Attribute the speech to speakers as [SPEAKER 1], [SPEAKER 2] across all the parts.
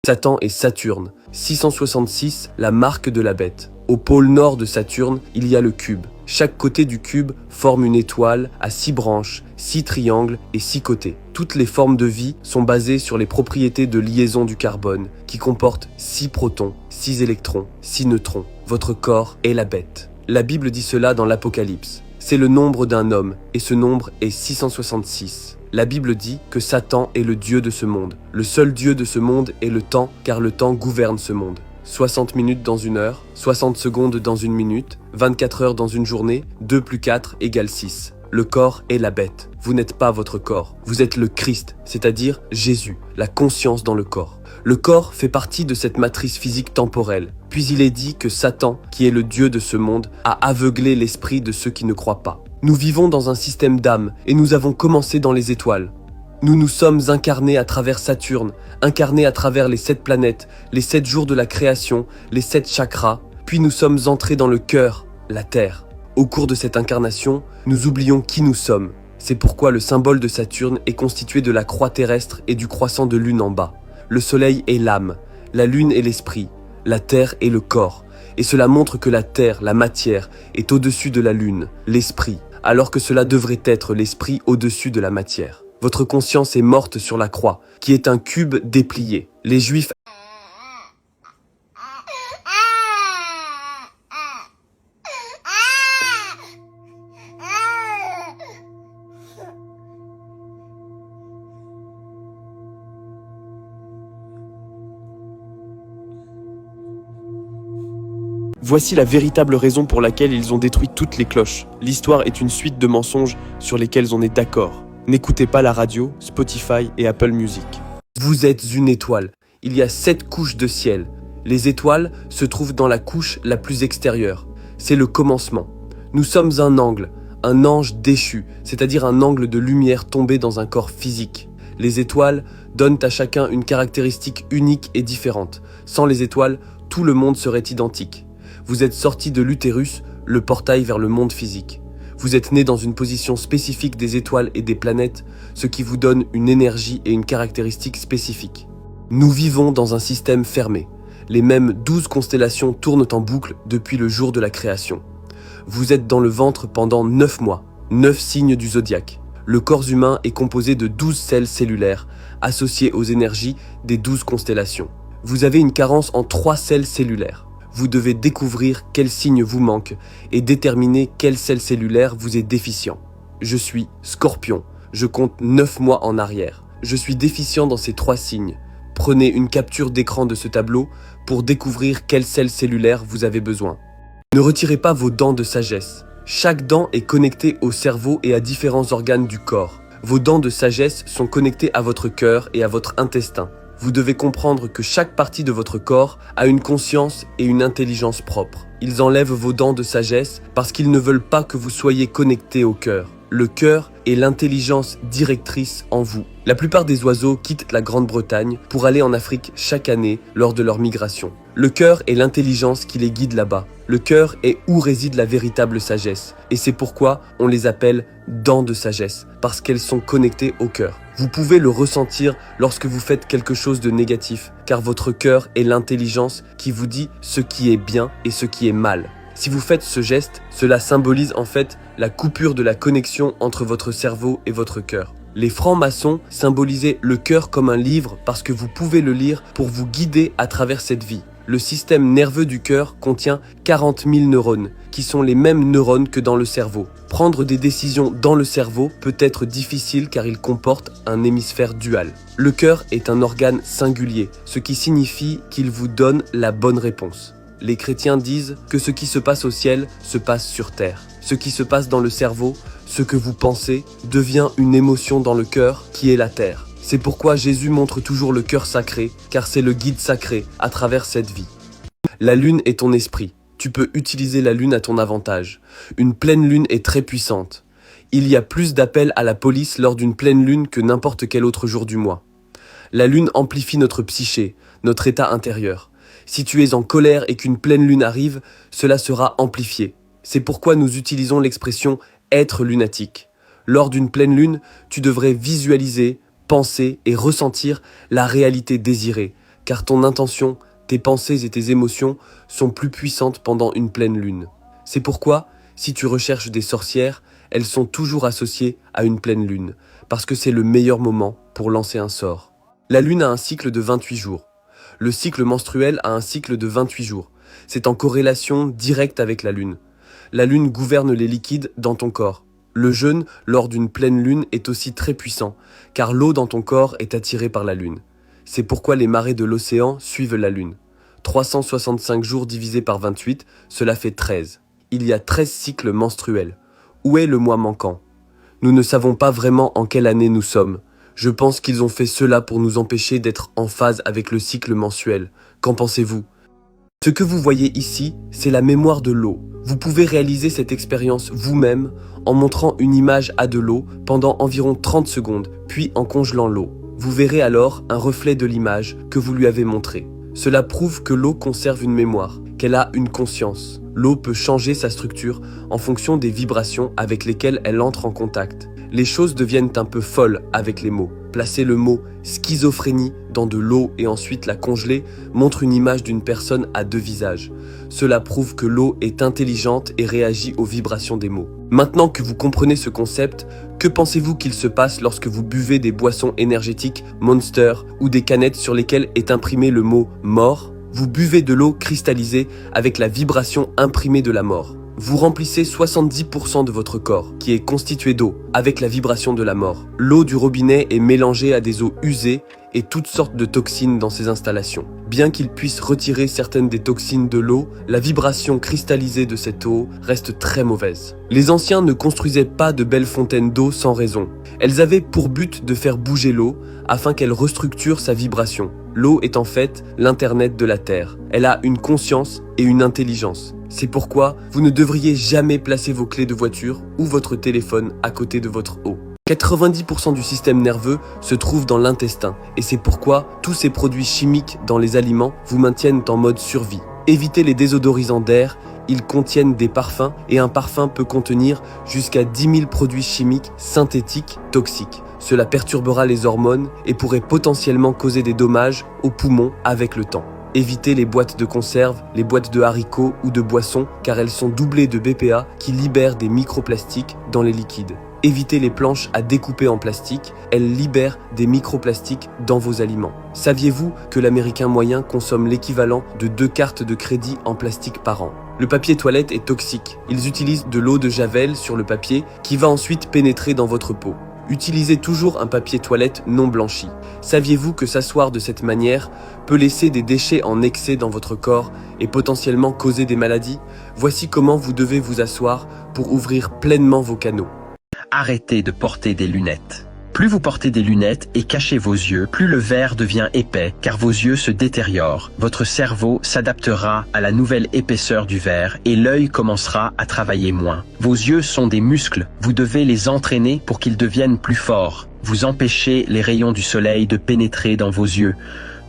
[SPEAKER 1] Satan et Saturne. 666, la marque de la bête. Au pôle nord de Saturne, il y a le cube. Chaque côté du cube forme une étoile à 6 branches, 6 triangles et 6 côtés. Toutes les formes de vie sont basées sur les propriétés de liaison du carbone, qui comportent 6 protons, 6 électrons, 6 neutrons. Votre corps est la bête. La Bible dit cela dans l'Apocalypse. C'est le nombre d'un homme, et ce nombre est 666. La Bible dit que Satan est le Dieu de ce monde. Le seul Dieu de ce monde est le temps, car le temps gouverne ce monde. 60 minutes dans une heure, 60 secondes dans une minute, 24 heures dans une journée, 2 plus 4 égale 6. Le corps est la bête. Vous n'êtes pas votre corps. Vous êtes le Christ, c'est-à-dire Jésus, la conscience dans le corps. Le corps fait partie de cette matrice physique temporelle. Puis il est dit que Satan, qui est le Dieu de ce monde, a aveuglé l'esprit de ceux qui ne croient pas. Nous vivons dans un système d'âme et nous avons commencé dans les étoiles. Nous nous sommes incarnés à travers Saturne, incarnés à travers les 7 planètes, les 7 jours de la création, les 7 chakras, puis nous sommes entrés dans le cœur, la Terre. Au cours de cette incarnation, nous oublions qui nous sommes. C'est pourquoi le symbole de Saturne est constitué de la croix terrestre et du croissant de lune en bas. Le soleil est l'âme, la lune est l'esprit, la Terre est le corps. Et cela montre que la Terre, la matière, est au-dessus de la lune, l'esprit, alors que cela devrait être l'esprit au-dessus de la matière. Votre conscience est morte sur la croix, qui est un cube déplié. Les Juifs Voici la véritable raison pour laquelle ils ont détruit toutes les cloches. L'histoire est une suite de mensonges sur lesquels on est d'accord. N'écoutez pas la radio, Spotify et Apple Music. Vous êtes une étoile. Il y a 7 couches de ciel. Les étoiles se trouvent dans la couche la plus extérieure. C'est le commencement. Nous sommes un ange déchu, c'est-à-dire un angle de lumière tombé dans un corps physique. Les étoiles donnent à chacun une caractéristique unique et différente. Sans les étoiles, tout le monde serait identique. Vous êtes sorti de l'utérus, le portail vers le monde physique. Vous êtes né dans une position spécifique des étoiles et des planètes, ce qui vous donne une énergie et une caractéristique spécifique. Nous vivons dans un système fermé. Les mêmes 12 constellations tournent en boucle depuis le jour de la création. Vous êtes dans le ventre pendant 9 mois, 9 signes du zodiaque. Le corps humain est composé de 12 cells cellulaires, associées aux énergies des 12 constellations. Vous avez une carence en 3 cells cellulaires. Vous devez découvrir quel signe vous manque et déterminer quel cell cellulaire vous est déficient. Je suis Scorpion, je compte 9 mois en arrière. Je suis déficient dans ces 3 signes. Prenez une capture d'écran de ce tableau pour découvrir quel cell cellulaire vous avez besoin. Ne retirez pas vos dents de sagesse. Chaque dent est connectée au cerveau et à différents organes du corps. Vos dents de sagesse sont connectées à votre cœur et à votre intestin. Vous devez comprendre que chaque partie de votre corps a une conscience et une intelligence propre. Ils enlèvent vos dents de sagesse parce qu'ils ne veulent pas que vous soyez connecté au cœur. Le cœur est l'intelligence directrice en vous. La plupart des oiseaux quittent la Grande-Bretagne pour aller en Afrique chaque année lors de leur migration. Le cœur est l'intelligence qui les guide là-bas. Le cœur est où réside la véritable sagesse. Et c'est pourquoi on les appelle dents de sagesse, parce qu'elles sont connectées au cœur. Vous pouvez le ressentir lorsque vous faites quelque chose de négatif, car votre cœur est l'intelligence qui vous dit ce qui est bien et ce qui est mal. Si vous faites ce geste, cela symbolise en fait la coupure de la connexion entre votre cerveau et votre cœur. Les francs-maçons symbolisaient le cœur comme un livre parce que vous pouvez le lire pour vous guider à travers cette vie. Le système nerveux du cœur contient 40 000 neurones, qui sont les mêmes neurones que dans le cerveau. Prendre des décisions dans le cerveau peut être difficile car il comporte un hémisphère dual. Le cœur est un organe singulier, ce qui signifie qu'il vous donne la bonne réponse. Les chrétiens disent que ce qui se passe au ciel se passe sur terre. Ce qui se passe dans le cerveau, ce que vous pensez, devient une émotion dans le cœur qui est la terre. C'est pourquoi Jésus montre toujours le cœur sacré, car c'est le guide sacré à travers cette vie. La lune est ton esprit. Tu peux utiliser la lune à ton avantage. Une pleine lune est très puissante. Il y a plus d'appels à la police lors d'une pleine lune que n'importe quel autre jour du mois. La lune amplifie notre psyché, notre état intérieur. Si tu es en colère et qu'une pleine lune arrive, cela sera amplifié. C'est pourquoi nous utilisons l'expression « être lunatique ». Lors d'une pleine lune, tu devrais visualiser, penser et ressentir la réalité désirée, car ton intention, tes pensées et tes émotions sont plus puissantes pendant une pleine lune. C'est pourquoi, si tu recherches des sorcières, elles sont toujours associées à une pleine lune, parce que c'est le meilleur moment pour lancer un sort. La lune a un cycle de 28 jours. Le cycle menstruel a un cycle de 28 jours. C'est en corrélation directe avec la lune. La lune gouverne les liquides dans ton corps. Le jeûne lors d'une pleine lune est aussi très puissant, car l'eau dans ton corps est attirée par la lune. C'est pourquoi les marées de l'océan suivent la lune. 365 jours divisé par 28, cela fait 13. Il y a 13 cycles menstruels. Où est le mois manquant? Nous ne savons pas vraiment en quelle année nous sommes. Je pense qu'ils ont fait cela pour nous empêcher d'être en phase avec le cycle mensuel. Qu'en pensez-vous? Ce que vous voyez ici, c'est la mémoire de l'eau. Vous pouvez réaliser cette expérience vous-même en montrant une image à de l'eau pendant environ 30 secondes, puis en congelant l'eau. Vous verrez alors un reflet de l'image que vous lui avez montrée. Cela prouve que l'eau conserve une mémoire, qu'elle a une conscience. L'eau peut changer sa structure en fonction des vibrations avec lesquelles elle entre en contact. Les choses deviennent un peu folles avec les mots. Placer le mot schizophrénie dans de l'eau et ensuite la congeler montre une image d'une personne à deux visages. Cela prouve que l'eau est intelligente et réagit aux vibrations des mots. Maintenant que vous comprenez ce concept, que pensez-vous qu'il se passe lorsque vous buvez des boissons énergétiques Monster ou des canettes sur lesquelles est imprimé le mot mort? Vous buvez de l'eau cristallisée avec la vibration imprimée de la mort. Vous remplissez 70% de votre corps, qui est constitué d'eau, avec la vibration de la mort. L'eau du robinet est mélangée à des eaux usées et toutes sortes de toxines dans ces installations. Bien qu'ils puissent retirer certaines des toxines de l'eau, la vibration cristallisée de cette eau reste très mauvaise. Les anciens ne construisaient pas de belles fontaines d'eau sans raison. Elles avaient pour but de faire bouger l'eau afin qu'elle restructure sa vibration. L'eau est en fait l'internet de la Terre. Elle a une conscience et une intelligence. C'est pourquoi vous ne devriez jamais placer vos clés de voiture ou votre téléphone à côté de votre eau. 90% du système nerveux se trouve dans l'intestin et c'est pourquoi tous ces produits chimiques dans les aliments vous maintiennent en mode survie. Évitez les désodorisants d'air, ils contiennent des parfums et un parfum peut contenir jusqu'à 10 000 produits chimiques synthétiques toxiques. Cela perturbera les hormones et pourrait potentiellement causer des dommages aux poumons avec le temps. Évitez les boîtes de conserve, les boîtes de haricots ou de boissons car elles sont doublées de BPA qui libèrent des microplastiques dans les liquides. Évitez les planches à découper en plastique, elles libèrent des microplastiques dans vos aliments. Saviez-vous que l'Américain moyen consomme l'équivalent de 2 cartes de crédit en plastique par an? Le papier toilette est toxique. Ils utilisent de l'eau de javel sur le papier qui va ensuite pénétrer dans votre peau. Utilisez toujours un papier toilette non blanchi. Saviez-vous que s'asseoir de cette manière peut laisser des déchets en excès dans votre corps et potentiellement causer des maladies? Voici comment vous devez vous asseoir pour ouvrir pleinement vos canaux.
[SPEAKER 2] Arrêtez de porter des lunettes. Plus vous portez des lunettes et cachez vos yeux, plus le verre devient épais, car vos yeux se détériorent. Votre cerveau s'adaptera à la nouvelle épaisseur du verre et l'œil commencera à travailler moins. Vos yeux sont des muscles, vous devez les entraîner pour qu'ils deviennent plus forts. Vous empêchez les rayons du soleil de pénétrer dans vos yeux.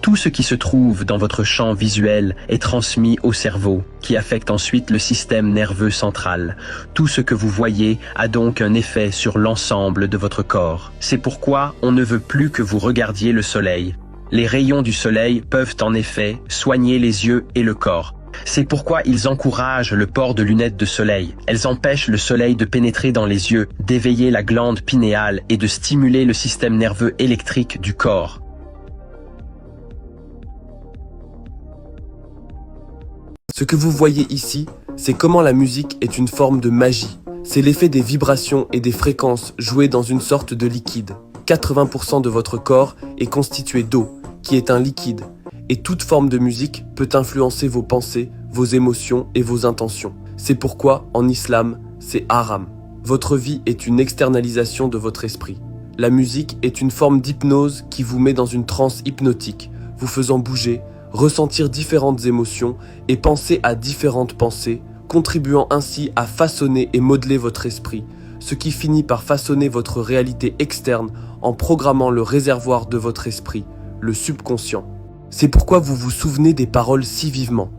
[SPEAKER 2] Tout ce qui se trouve dans votre champ visuel est transmis au cerveau, qui affecte ensuite le système nerveux central. Tout ce que vous voyez a donc un effet sur l'ensemble de votre corps. C'est pourquoi on ne veut plus que vous regardiez le soleil. Les rayons du soleil peuvent en effet soigner les yeux et le corps. C'est pourquoi ils encouragent le port de lunettes de soleil. Elles empêchent le soleil de pénétrer dans les yeux, d'éveiller la glande pinéale et de stimuler le système nerveux électrique du corps.
[SPEAKER 1] Ce que vous voyez ici, c'est comment la musique est une forme de magie. C'est l'effet des vibrations et des fréquences jouées dans une sorte de liquide. 80% de votre corps est constitué d'eau, qui est un liquide. Et toute forme de musique peut influencer vos pensées, vos émotions et vos intentions. C'est pourquoi, en islam, c'est haram. Votre vie est une externalisation de votre esprit. La musique est une forme d'hypnose qui vous met dans une transe hypnotique, vous faisant bouger, ressentir différentes émotions et penser à différentes pensées, contribuant ainsi à façonner et modeler votre esprit, ce qui finit par façonner votre réalité externe en programmant le réservoir de votre esprit, le subconscient. C'est pourquoi vous vous souvenez des paroles si vivement.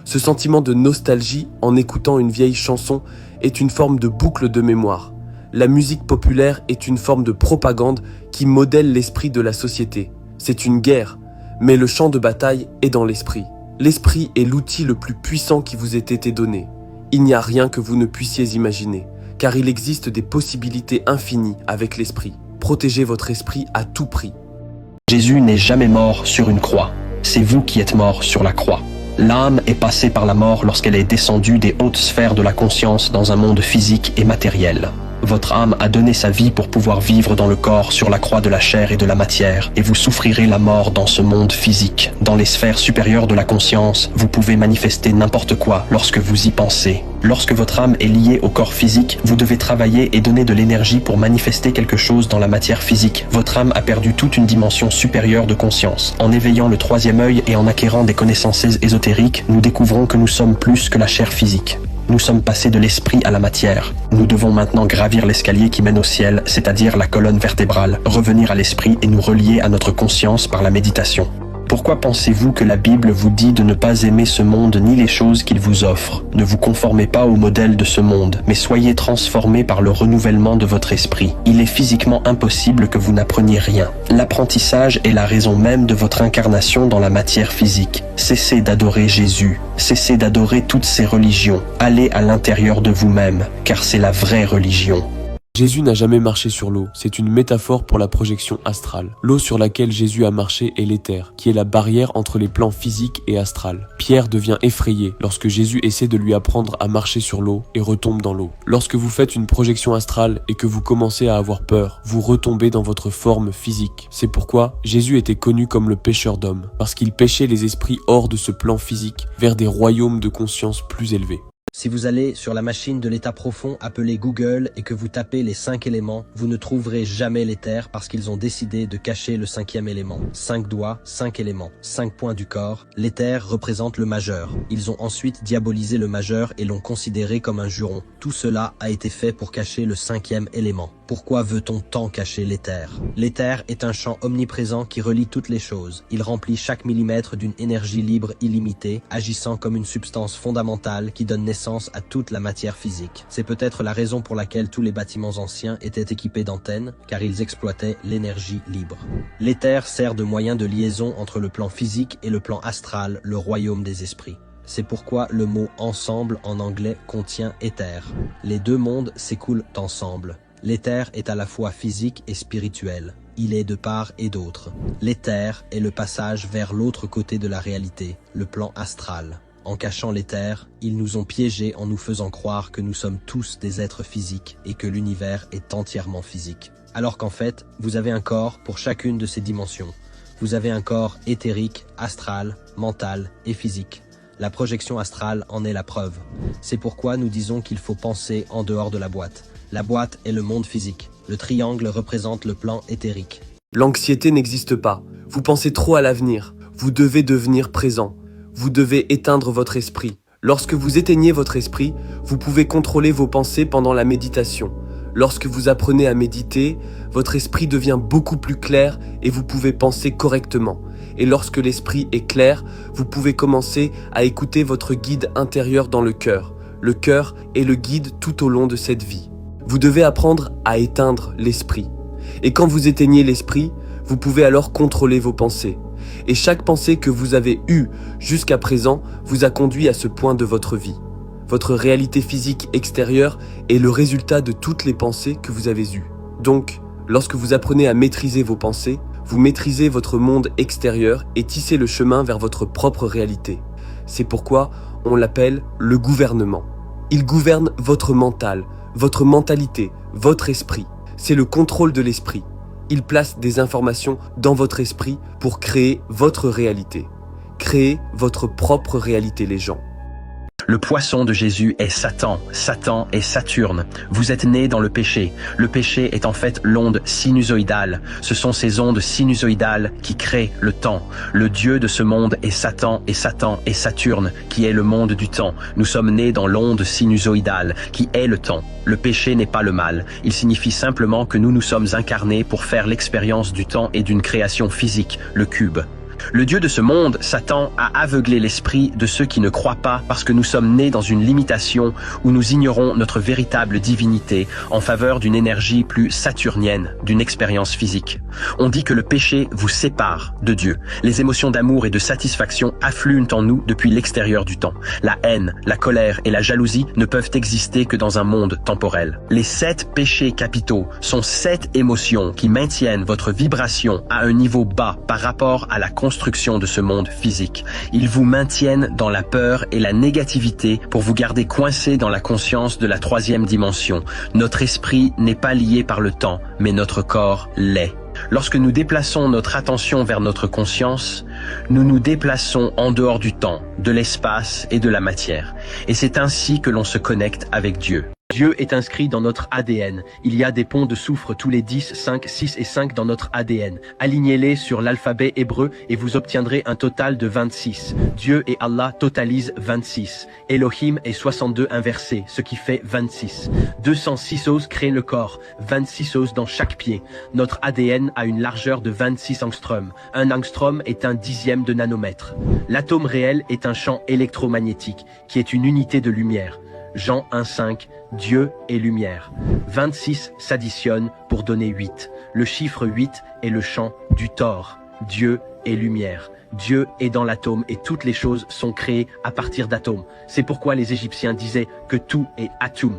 [SPEAKER 1] Ce sentiment de nostalgie en écoutant une vieille chanson est une forme de boucle de mémoire. La musique populaire est une forme de propagande qui modèle l'esprit de la société. C'est une guerre. Mais le champ de bataille est dans l'esprit. L'esprit est l'outil le plus puissant qui vous ait été donné. Il n'y a rien que vous ne puissiez imaginer, car il existe des possibilités infinies avec l'esprit. Protégez votre esprit à tout prix.
[SPEAKER 2] Jésus n'est jamais mort sur une croix. C'est vous qui êtes mort sur la croix. L'âme est passée par la mort lorsqu'elle est descendue des hautes sphères de la conscience dans un monde physique et matériel. Votre âme a donné sa vie pour pouvoir vivre dans le corps sur la croix de la chair et de la matière, et vous souffrirez la mort dans ce monde physique. Dans les sphères supérieures de la conscience, vous pouvez manifester n'importe quoi lorsque vous y pensez. Lorsque votre âme est liée au corps physique, vous devez travailler et donner de l'énergie pour manifester quelque chose dans la matière physique. Votre âme a perdu toute une dimension supérieure de conscience. En éveillant le troisième œil et en acquérant des connaissances ésotériques, nous découvrons que nous sommes plus que la chair physique. Nous sommes passés de l'esprit à la matière. Nous devons maintenant gravir l'escalier qui mène au ciel, c'est-à-dire la colonne vertébrale, revenir à l'esprit et nous relier à notre conscience par la méditation. Pourquoi pensez-vous que la Bible vous dit de ne pas aimer ce monde ni les choses qu'il vous offre? Ne vous conformez pas au modèle de ce monde, mais soyez transformés par le renouvellement de votre esprit. Il est physiquement impossible que vous n'appreniez rien. L'apprentissage est la raison même de votre incarnation dans la matière physique. Cessez d'adorer Jésus. Cessez d'adorer toutes ces religions. Allez à l'intérieur de vous-même, car c'est la vraie religion.
[SPEAKER 1] Jésus n'a jamais marché sur l'eau, c'est une métaphore pour la projection astrale. L'eau sur laquelle Jésus a marché est l'éther, qui est la barrière entre les plans physiques et astral. Pierre devient effrayé lorsque Jésus essaie de lui apprendre à marcher sur l'eau et retombe dans l'eau. Lorsque vous faites une projection astrale et que vous commencez à avoir peur, vous retombez dans votre forme physique. C'est pourquoi Jésus était connu comme le pêcheur d'hommes, parce qu'il pêchait les esprits hors de ce plan physique vers des royaumes de conscience plus élevés.
[SPEAKER 2] Si vous allez sur la machine de l'état profond appelée Google et que vous tapez les 5 éléments, vous ne trouverez jamais l'éther parce qu'ils ont décidé de cacher le 5e élément. 5 doigts, 5 éléments, 5 points du corps. L'éther représente le majeur. Ils ont ensuite diabolisé le majeur et l'ont considéré comme un juron. Tout cela a été fait pour cacher le 5e élément. Pourquoi veut-on tant cacher l'éther? L'éther est un champ omniprésent qui relie toutes les choses. Il remplit chaque millimètre d'une énergie libre illimitée, agissant comme une substance fondamentale qui donne naissance à toute la matière physique. C'est peut-être la raison pour laquelle tous les bâtiments anciens étaient équipés d'antennes, car ils exploitaient l'énergie libre. L'éther sert de moyen de liaison entre le plan physique et le plan astral, le royaume des esprits. C'est pourquoi le mot « ensemble » en anglais contient « éther ». Les deux mondes s'écoulent ensemble. L'éther est à la fois physique et spirituel. Il est de part et d'autre. L'éther est le passage vers l'autre côté de la réalité, le plan astral. En cachant l'éther, ils nous ont piégés en nous faisant croire que nous sommes tous des êtres physiques et que l'univers est entièrement physique. Alors qu'en fait, vous avez un corps pour chacune de ces dimensions. Vous avez un corps éthérique, astral, mental et physique. La projection astrale en est la preuve. C'est pourquoi nous disons qu'il faut penser en dehors de la boîte. La boîte est le monde physique. Le triangle représente le plan éthérique.
[SPEAKER 1] L'anxiété n'existe pas. Vous pensez trop à l'avenir. Vous devez devenir présent. Vous devez éteindre votre esprit. Lorsque vous éteignez votre esprit, vous pouvez contrôler vos pensées pendant la méditation. Lorsque vous apprenez à méditer, votre esprit devient beaucoup plus clair et vous pouvez penser correctement. Et lorsque l'esprit est clair, vous pouvez commencer à écouter votre guide intérieur dans le cœur. Le cœur est le guide tout au long de cette vie. Vous devez apprendre à éteindre l'esprit. Et quand vous éteignez l'esprit, vous pouvez alors contrôler vos pensées. Et chaque pensée que vous avez eue jusqu'à présent vous a conduit à ce point de votre vie. Votre réalité physique extérieure est le résultat de toutes les pensées que vous avez eues. Donc, lorsque vous apprenez à maîtriser vos pensées, vous maîtrisez votre monde extérieur et tissez le chemin vers votre propre réalité. C'est pourquoi on l'appelle le gouvernement. Il gouverne votre mental, votre mentalité, votre esprit. C'est le contrôle de l'esprit. Il place des informations dans votre esprit pour créer votre réalité. Créez votre propre réalité, les gens.
[SPEAKER 2] Le poisson de Jésus est Satan. Satan est Saturne. Vous êtes nés dans le péché. Le péché est en fait l'onde sinusoïdale. Ce sont ces ondes sinusoïdales qui créent le temps. Le Dieu de ce monde est Satan et Satan est Saturne, qui est le monde du temps. Nous sommes nés dans l'onde sinusoïdale, qui est le temps. Le péché n'est pas le mal. Il signifie simplement que nous nous sommes incarnés pour faire l'expérience du temps et d'une création physique, le cube. Le Dieu de ce monde, Satan, a aveuglé l'esprit de ceux qui ne croient pas parce que nous sommes nés dans une limitation où nous ignorons notre véritable divinité en faveur d'une énergie plus saturnienne, d'une expérience physique. On dit que le péché vous sépare de Dieu. Les émotions d'amour et de satisfaction affluent en nous depuis l'extérieur du temps. La haine, la colère et la jalousie ne peuvent exister que dans un monde temporel. Les 7 péchés capitaux sont 7 émotions qui maintiennent votre vibration à un niveau bas par rapport à la construction de ce monde physique. Ils vous maintiennent dans la peur et la négativité pour vous garder coincé dans la conscience de la 3e dimension. Notre esprit n'est pas lié par le temps, mais notre corps l'est. Lorsque nous déplaçons notre attention vers notre conscience, nous nous déplaçons en dehors du temps, de l'espace et de la matière. Et c'est ainsi que l'on se connecte avec Dieu. Dieu est inscrit dans notre ADN. Il y a des ponts de soufre tous les 10, 5, 6 et 5 dans notre ADN. Alignez-les sur l'alphabet hébreu et vous obtiendrez un total de 26. Dieu et Allah totalisent 26. Elohim est 62 inversé, ce qui fait 26. 206 os créent le corps, 26 os dans chaque pied. Notre ADN a une largeur de 26 angstroms. Un angstrom est un dixième de nanomètre. L'atome réel est un champ électromagnétique, qui est une unité de lumière. Jean 1,5, Dieu est lumière. 26 s'additionnent pour donner 8. Le chiffre 8 est le champ du Thor. Dieu est lumière. Dieu est dans l'atome et toutes les choses sont créées à partir d'atomes. C'est pourquoi les Égyptiens disaient que tout est atum.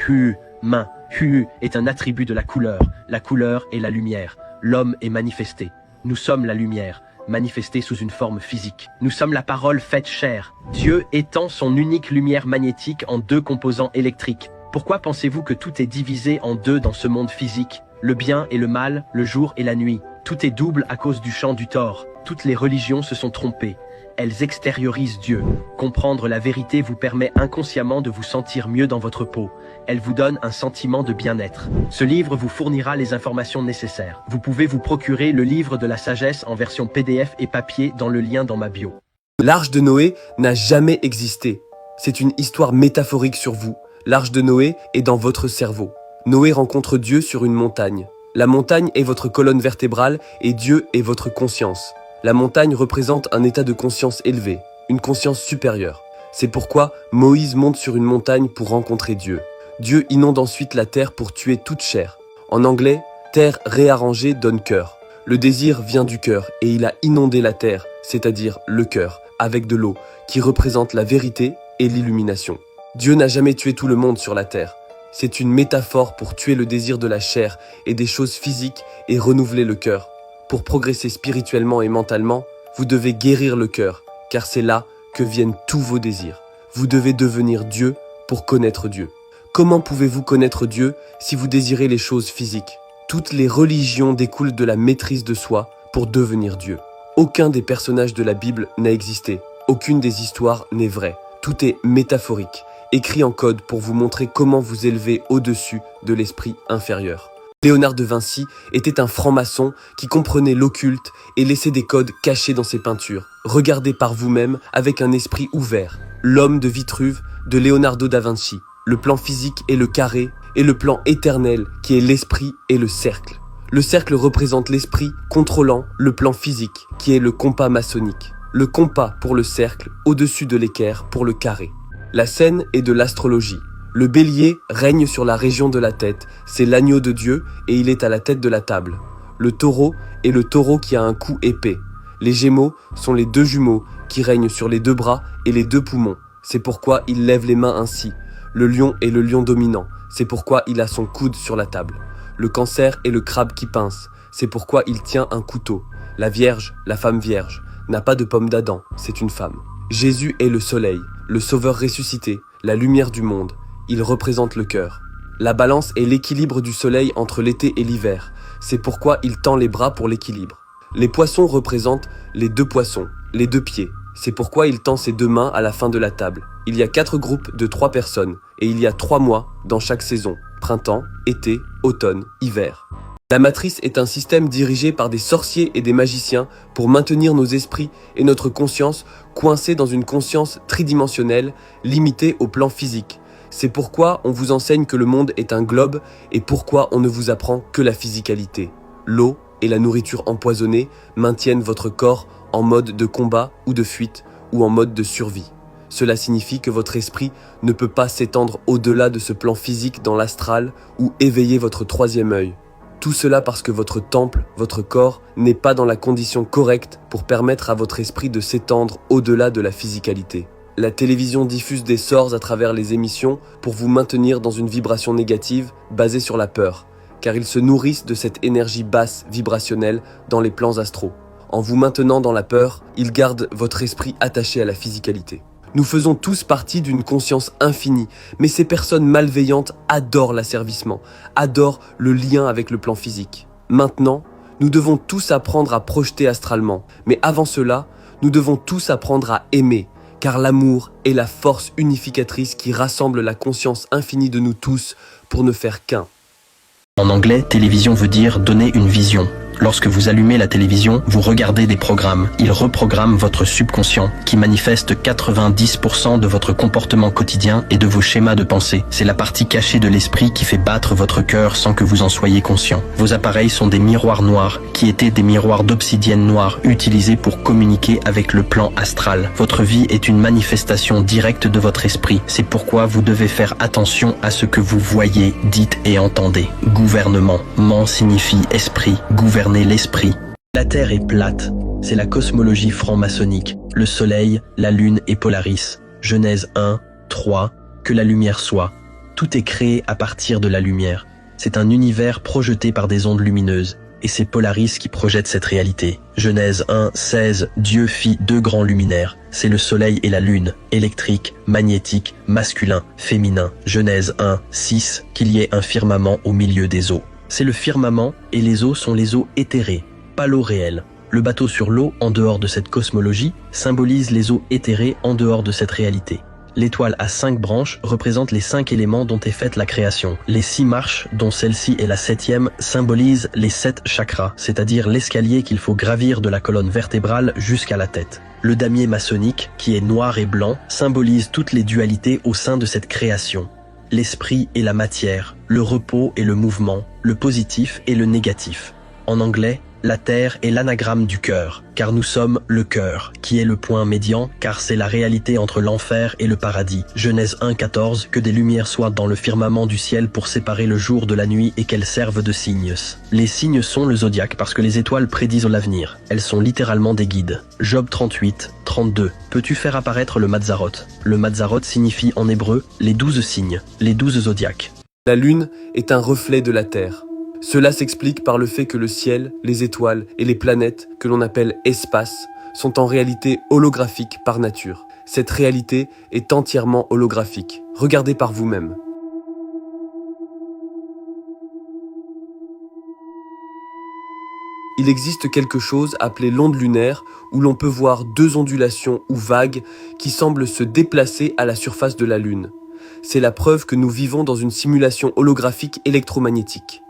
[SPEAKER 2] Hu, main. Hu est un attribut de la couleur. La couleur est la lumière. L'homme est manifesté. Nous sommes la lumière, manifestée sous une forme physique. Nous sommes la parole faite chair. Dieu étant son unique lumière magnétique en 2 composants électriques. Pourquoi pensez-vous que tout est divisé en 2 dans ce monde physique? Le bien et le mal, le jour et la nuit. Tout est double à cause du champ du Thor. Toutes les religions se sont trompées. Elles extériorisent Dieu. Comprendre la vérité vous permet inconsciemment de vous sentir mieux dans votre peau. Elle vous donne un sentiment de bien-être. Ce livre vous fournira les informations nécessaires. Vous pouvez vous procurer le livre de la sagesse en version PDF et papier dans le lien dans ma bio.
[SPEAKER 1] L'arche de Noé n'a jamais existé. C'est une histoire métaphorique sur vous. L'arche de Noé est dans votre cerveau. Noé rencontre Dieu sur une montagne. La montagne est votre colonne vertébrale et Dieu est votre conscience. La montagne représente un état de conscience élevé, une conscience supérieure. C'est pourquoi Moïse monte sur une montagne pour rencontrer Dieu. Dieu inonde ensuite la terre pour tuer toute chair. En anglais, terre réarrangée donne cœur. Le désir vient du cœur et il a inondé la terre, c'est-à-dire le cœur, avec de l'eau, qui représente la vérité et l'illumination. Dieu n'a jamais tué tout le monde sur la terre. C'est une métaphore pour tuer le désir de la chair et des choses physiques et renouveler le cœur. Pour progresser spirituellement et mentalement, vous devez guérir le cœur, car c'est là que viennent tous vos désirs. Vous devez devenir Dieu pour connaître Dieu. Comment pouvez-vous connaître Dieu si vous désirez les choses physiques? Toutes les religions découlent de la maîtrise de soi pour devenir Dieu. Aucun des personnages de la Bible n'a existé. Aucune des histoires n'est vraie. Tout est métaphorique, écrit en code pour vous montrer comment vous élever au-dessus de l'esprit inférieur. Léonard de Vinci était un franc-maçon qui comprenait l'occulte et laissait des codes cachés dans ses peintures. Regardez par vous-même avec un esprit ouvert. L'homme de Vitruve de Leonardo da Vinci. Le plan physique est le carré et le plan éternel qui est l'esprit et le cercle. Le cercle représente l'esprit contrôlant le plan physique qui est le compas maçonnique. Le compas pour le cercle, au-dessus de l'équerre pour le carré. La scène est de l'astrologie. Le bélier règne sur la région de la tête, c'est l'agneau de Dieu et il est à la tête de la table. Le taureau est le taureau qui a un cou épais. Les gémeaux sont les 2 jumeaux qui règnent sur les 2 bras et les 2 poumons. C'est pourquoi il lève les mains ainsi. Le lion est le lion dominant, c'est pourquoi il a son coude sur la table. Le cancer est le crabe qui pince, c'est pourquoi il tient un couteau. La vierge, la femme vierge, n'a pas de pomme d'Adam, c'est une femme. Jésus est le soleil, le sauveur ressuscité, la lumière du monde. Il représente le cœur. La balance est l'équilibre du soleil entre l'été et l'hiver. C'est pourquoi il tend les bras pour l'équilibre. Les poissons représentent les 2 poissons, les 2 pieds. C'est pourquoi il tend ses 2 mains à la fin de la table. Il y a 4 groupes de 3 personnes et il y a 3 mois dans chaque saison. Printemps, été, automne, hiver. La matrice est un système dirigé par des sorciers et des magiciens pour maintenir nos esprits et notre conscience coincés dans une conscience tridimensionnelle limitée au plan physique. C'est pourquoi on vous enseigne que le monde est un globe et pourquoi on ne vous apprend que la physicalité. L'eau, et la nourriture empoisonnée maintiennent votre corps en mode de combat ou de fuite ou en mode de survie. Cela signifie que votre esprit ne peut pas s'étendre au-delà de ce plan physique dans l'astral ou éveiller votre troisième œil. Tout cela parce que votre temple, votre corps, n'est pas dans la condition correcte pour permettre à votre esprit de s'étendre au-delà de la physicalité. La télévision diffuse des sorts à travers les émissions pour vous maintenir dans une vibration négative basée sur la peur, car ils se nourrissent de cette énergie basse vibrationnelle dans les plans astraux. En vous maintenant dans la peur, ils gardent votre esprit attaché à la physicalité. Nous faisons tous partie d'une conscience infinie, mais ces personnes malveillantes adorent l'asservissement, adorent le lien avec le plan physique. Maintenant, nous devons tous apprendre à projeter astralement, mais avant cela, nous devons tous apprendre à aimer, car l'amour est la force unificatrice qui rassemble la conscience infinie de nous tous pour ne faire qu'un.
[SPEAKER 2] En anglais, télévision veut dire donner une vision. Lorsque vous allumez la télévision, vous regardez des programmes. Ils reprogramment votre subconscient, qui manifeste 90% de votre comportement quotidien et de vos schémas de pensée. C'est la partie cachée de l'esprit qui fait battre votre cœur sans que vous en soyez conscient. Vos appareils sont des miroirs noirs, qui étaient des miroirs d'obsidienne noire utilisés pour communiquer avec le plan astral. Votre vie est une manifestation directe de votre esprit. C'est pourquoi vous devez faire attention à ce que vous voyez, dites et entendez. Gouvernement. Man signifie esprit. Gouverner l'esprit. La Terre est plate. C'est la cosmologie franc-maçonnique. Le Soleil, la Lune et Polaris. Genèse 1, 3. Que la lumière soit. Tout est créé à partir de la lumière. C'est un univers projeté par des ondes lumineuses. Et c'est Polaris qui projette cette réalité. Genèse 1, 16. Dieu fit deux grands luminaires. C'est le Soleil et la Lune. Électrique, magnétique, masculin, féminin. Genèse 1, 6. Qu'il y ait un firmament au milieu des eaux. C'est le firmament et les eaux sont les eaux éthérées, pas l'eau réelle. Le bateau sur l'eau, en dehors de cette cosmologie, symbolise les eaux éthérées en dehors de cette réalité. L'étoile à 5 branches représente les 5 éléments dont est faite la création. Les 6 marches, dont celle-ci est la 7e, symbolisent les 7 chakras, c'est-à-dire l'escalier qu'il faut gravir de la colonne vertébrale jusqu'à la tête. Le damier maçonnique, qui est noir et blanc, symbolise toutes les dualités au sein de cette création. L'esprit et la matière, le repos et le mouvement, le positif et le négatif. En anglais, la Terre est l'anagramme du cœur, car nous sommes le cœur, qui est le point médian, car c'est la réalité entre l'enfer et le paradis. Genèse 1,14, que des lumières soient dans le firmament du ciel pour séparer le jour de la nuit et qu'elles servent de signes. Les signes sont le zodiaque parce que les étoiles prédisent l'avenir. Elles sont littéralement des guides. Job 38, 32. Peux-tu faire apparaître le Mazzaroth? Le Mazzaroth signifie en hébreu les 12 signes, les 12 zodiaques.
[SPEAKER 1] La Lune est un reflet de la Terre. Cela s'explique par le fait que le ciel, les étoiles et les planètes, que l'on appelle espace, sont en réalité holographiques par nature. Cette réalité est entièrement holographique. Regardez par vous-même. Il existe quelque chose appelé l'onde lunaire où l'on peut voir deux ondulations ou vagues qui semblent se déplacer à la surface de la Lune. C'est la preuve que nous vivons dans une simulation holographique électromagnétique.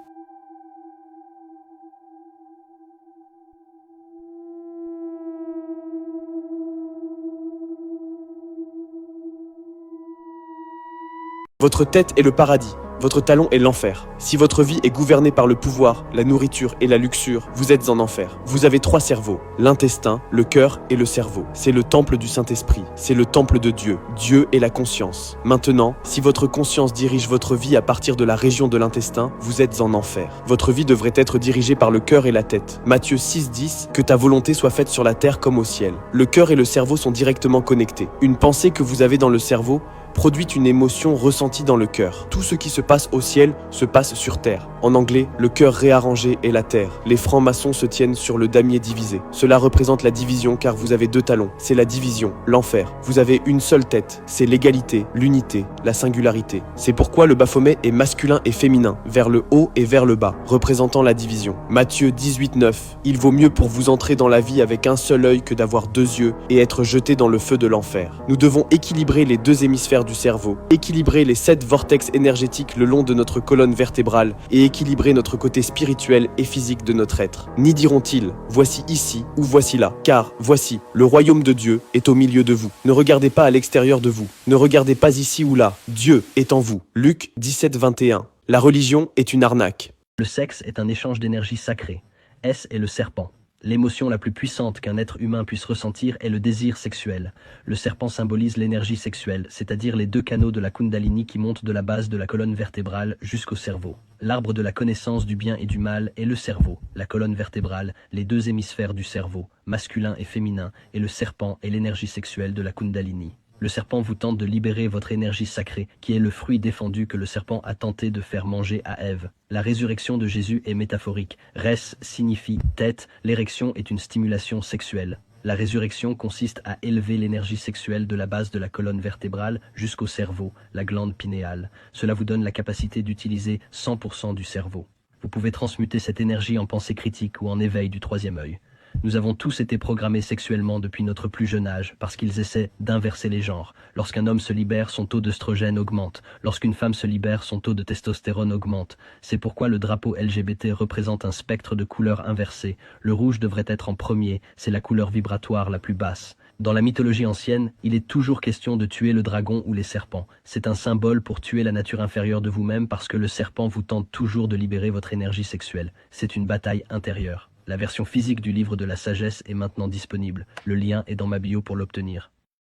[SPEAKER 1] Votre tête est le paradis, votre talon est l'enfer. Si votre vie est gouvernée par le pouvoir, la nourriture et la luxure, vous êtes en enfer. Vous avez 3 cerveaux, l'intestin, le cœur et le cerveau. C'est le temple du Saint-Esprit, c'est le temple de Dieu. Dieu est la conscience. Maintenant, si votre conscience dirige votre vie à partir de la région de l'intestin, vous êtes en enfer. Votre vie devrait être dirigée par le cœur et la tête. Matthieu 6,10, que ta volonté soit faite sur la terre comme au ciel. Le cœur et le cerveau sont directement connectés. Une pensée que vous avez dans le cerveau produit une émotion ressentie dans le cœur. Tout ce qui se passe au ciel se passe sur terre. En anglais, le cœur réarrangé est la terre. Les francs-maçons se tiennent sur le damier divisé. Cela représente la division car vous avez 2 talons. C'est la division, l'enfer. Vous avez une seule tête. C'est l'égalité, l'unité, la singularité. C'est pourquoi le Baphomet est masculin et féminin, vers le haut et vers le bas, représentant la division. Matthieu 18,9. Il vaut mieux pour vous entrer dans la vie avec un seul œil que d'avoir 2 yeux et être jeté dans le feu de l'enfer. Nous devons équilibrer les 2 hémisphères du cerveau, équilibrer les 7 vortex énergétiques le long de notre colonne vertébrale et équilibrer notre côté spirituel et physique de notre être. Ni diront-ils, voici ici ou voici là, car voici, le royaume de Dieu est au milieu de vous. Ne regardez pas à l'extérieur de vous, ne regardez pas ici ou là, Dieu est en vous. Luc 17, 21. La religion est une arnaque.
[SPEAKER 2] Le sexe est un échange d'énergie sacrée. S est le serpent. L'émotion la plus puissante qu'un être humain puisse ressentir est le désir sexuel. Le serpent symbolise l'énergie sexuelle, c'est-à-dire les deux canaux de la Kundalini qui montent de la base de la colonne vertébrale jusqu'au cerveau. L'arbre de la connaissance du bien et du mal est le cerveau, la colonne vertébrale, les deux hémisphères du cerveau, masculin et féminin, et le serpent est l'énergie sexuelle de la Kundalini. Le serpent vous tente de libérer votre énergie sacrée, qui est le fruit défendu que le serpent a tenté de faire manger à Ève. La résurrection de Jésus est métaphorique. Res signifie tête, l'érection est une stimulation sexuelle. La résurrection consiste à élever l'énergie sexuelle de la base de la colonne vertébrale jusqu'au cerveau, la glande pinéale. Cela vous donne la capacité d'utiliser 100% du cerveau. Vous pouvez transmuter cette énergie en pensée critique ou en éveil du troisième œil. Nous avons tous été programmés sexuellement depuis notre plus jeune âge parce qu'ils essaient d'inverser les genres. Lorsqu'un homme se libère, son taux d'œstrogène augmente. Lorsqu'une femme se libère, son taux de testostérone augmente. C'est pourquoi le drapeau LGBT représente un spectre de couleurs inversées. Le rouge devrait être en premier, c'est la couleur vibratoire la plus basse. Dans la mythologie ancienne, il est toujours question de tuer le dragon ou les serpents. C'est un symbole pour tuer la nature inférieure de vous-même parce que le serpent vous tente toujours de libérer votre énergie sexuelle. C'est une bataille intérieure. La version physique du livre de la sagesse est maintenant disponible. Le lien est dans ma bio pour l'obtenir.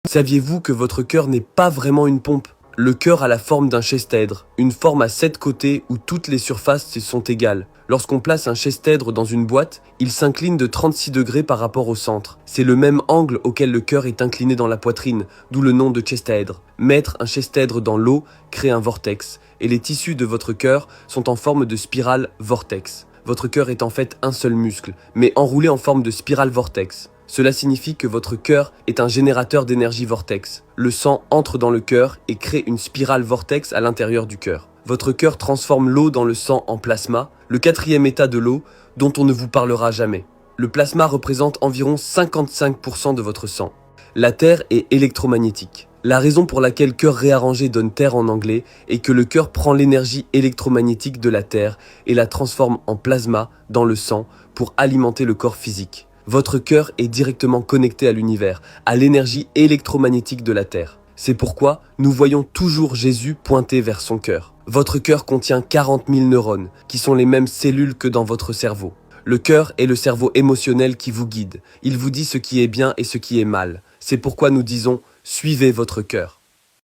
[SPEAKER 1] Saviez-vous que votre cœur n'est pas vraiment une pompe ? Le cœur a la forme d'un chestèdre, une forme à 7 côtés où toutes les surfaces sont égales. Lorsqu'on place un chestèdre dans une boîte, il s'incline de 36 degrés par rapport au centre. C'est le même angle auquel le cœur est incliné dans la poitrine, d'où le nom de chestèdre. Mettre un chestèdre dans l'eau crée un vortex, et les tissus de votre cœur sont en forme de spirale vortex. Votre cœur est en fait un seul muscle, mais enroulé en forme de spirale vortex. Cela signifie que votre cœur est un générateur d'énergie vortex. Le sang entre dans le cœur et crée une spirale vortex à l'intérieur du cœur. Votre cœur transforme l'eau dans le sang en plasma, le 4e état de l'eau dont on ne vous parlera jamais. Le plasma représente environ 55% de votre sang. La Terre est électromagnétique. La raison pour laquelle cœur réarrangé donne terre en anglais est que le cœur prend l'énergie électromagnétique de la Terre et la transforme en plasma dans le sang pour alimenter le corps physique. Votre cœur est directement connecté à l'univers, à l'énergie électromagnétique de la Terre. C'est pourquoi nous voyons toujours Jésus pointer vers son cœur. Votre cœur contient 40 000 neurones, qui sont les mêmes cellules que dans votre cerveau. Le cœur est le cerveau émotionnel qui vous guide. Il vous dit ce qui est bien et ce qui est mal. C'est pourquoi nous disons « Suivez votre cœur ».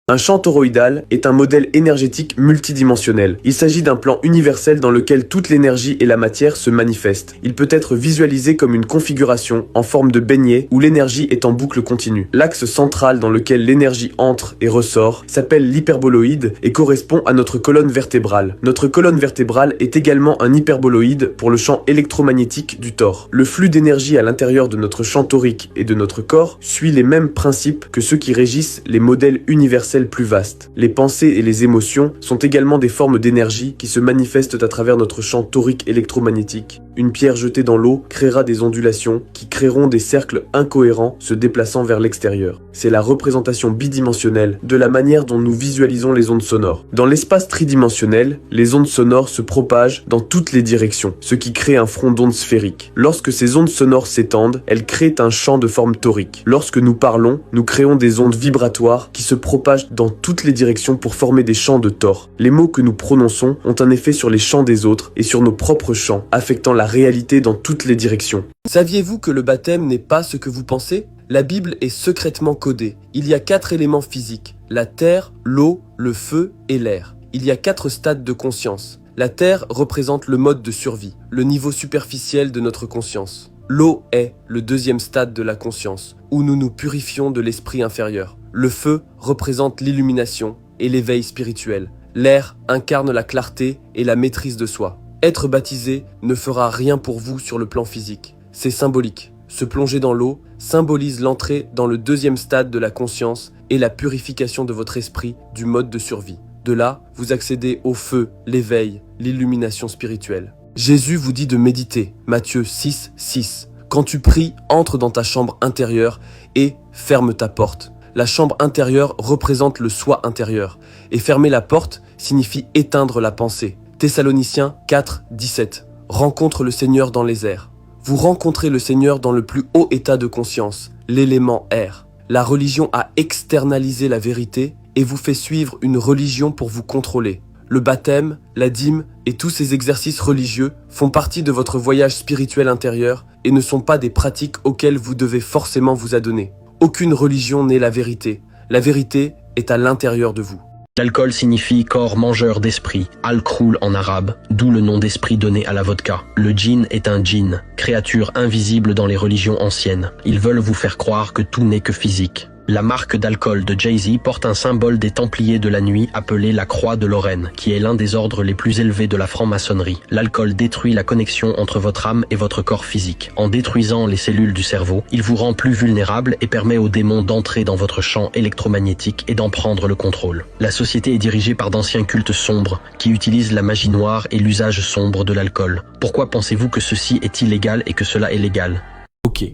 [SPEAKER 1] Un champ toroïdal est un modèle énergétique multidimensionnel. Il s'agit d'un plan universel dans lequel toute l'énergie et la matière se manifestent. Il peut être visualisé comme une configuration en forme de beignet où l'énergie est en boucle continue. L'axe central dans lequel l'énergie entre et ressort s'appelle l'hyperboloïde et correspond à notre colonne vertébrale. Notre colonne vertébrale est également un hyperboloïde pour le champ électromagnétique du tor. Le flux d'énergie à l'intérieur de notre champ torique et de notre corps suit les mêmes principes que ceux qui régissent les modèles universels plus vaste. Les pensées et les émotions sont également des formes d'énergie qui se manifestent à travers notre champ torique électromagnétique. Une pierre jetée dans l'eau créera des ondulations qui créeront des cercles incohérents se déplaçant vers l'extérieur. C'est la représentation bidimensionnelle de la manière dont nous visualisons les ondes sonores. Dans l'espace tridimensionnel, les ondes sonores se propagent dans toutes les directions, ce qui crée un front d'ondes sphérique. Lorsque ces ondes sonores s'étendent, elles créent un champ de forme torique. Lorsque nous parlons, nous créons des ondes vibratoires qui se propagent dans toutes les directions pour former des champs de tor. Les mots que nous prononçons ont un effet sur les champs des autres et sur nos propres champs, affectant la réalité dans toutes les directions. Saviez-vous que le baptême n'est pas ce que vous pensez ? La Bible est secrètement codée. Il y a 4 éléments physiques, la terre, l'eau, le feu et l'air. Il y a 4 stades de conscience. La terre représente le mode de survie, le niveau superficiel de notre conscience. L'eau est le 2e stade de la conscience, où nous nous purifions de l'esprit inférieur. Le feu représente l'illumination et l'éveil spirituel. L'air incarne la clarté et la maîtrise de soi. Être baptisé ne fera rien pour vous sur le plan physique. C'est symbolique. Se plonger dans l'eau symbolise l'entrée dans le 2e stade de la conscience et la purification de votre esprit du mode de survie. De là, vous accédez au feu, l'éveil, l'illumination spirituelle. Jésus vous dit de méditer. Matthieu 6, 6. Quand tu pries, entre dans ta chambre intérieure et ferme ta porte. La chambre intérieure représente le soi intérieur. Et fermer la porte signifie éteindre la pensée. Thessaloniciens 4, 17. Rencontre le Seigneur dans les airs. Vous rencontrez le Seigneur dans le plus haut état de conscience, l'élément air. La religion a externalisé la vérité et vous fait suivre une religion pour vous contrôler. Le baptême, la dîme et tous ces exercices religieux font partie de votre voyage spirituel intérieur et ne sont pas des pratiques auxquelles vous devez forcément vous adonner. Aucune religion n'est la vérité. La vérité est à l'intérieur de vous.
[SPEAKER 2] L'alcool signifie corps mangeur d'esprit, al-kroul en arabe, d'où le nom d'esprit donné à la vodka. Le djinn est un djinn, créature invisible dans les religions anciennes. Ils veulent vous faire croire que tout n'est que physique. La marque d'alcool de Jay-Z porte un symbole des Templiers de la nuit appelé la Croix de Lorraine, qui est l'un des ordres les plus élevés de la franc-maçonnerie. L'alcool détruit la connexion entre votre âme et votre corps physique. En détruisant les cellules du cerveau, il vous rend plus vulnérable et permet aux démons d'entrer dans votre champ électromagnétique et d'en prendre le contrôle. La société est dirigée par d'anciens cultes sombres qui utilisent la magie noire et l'usage sombre de l'alcool. Pourquoi pensez-vous que ceci est illégal et que cela est légal?
[SPEAKER 1] Ok,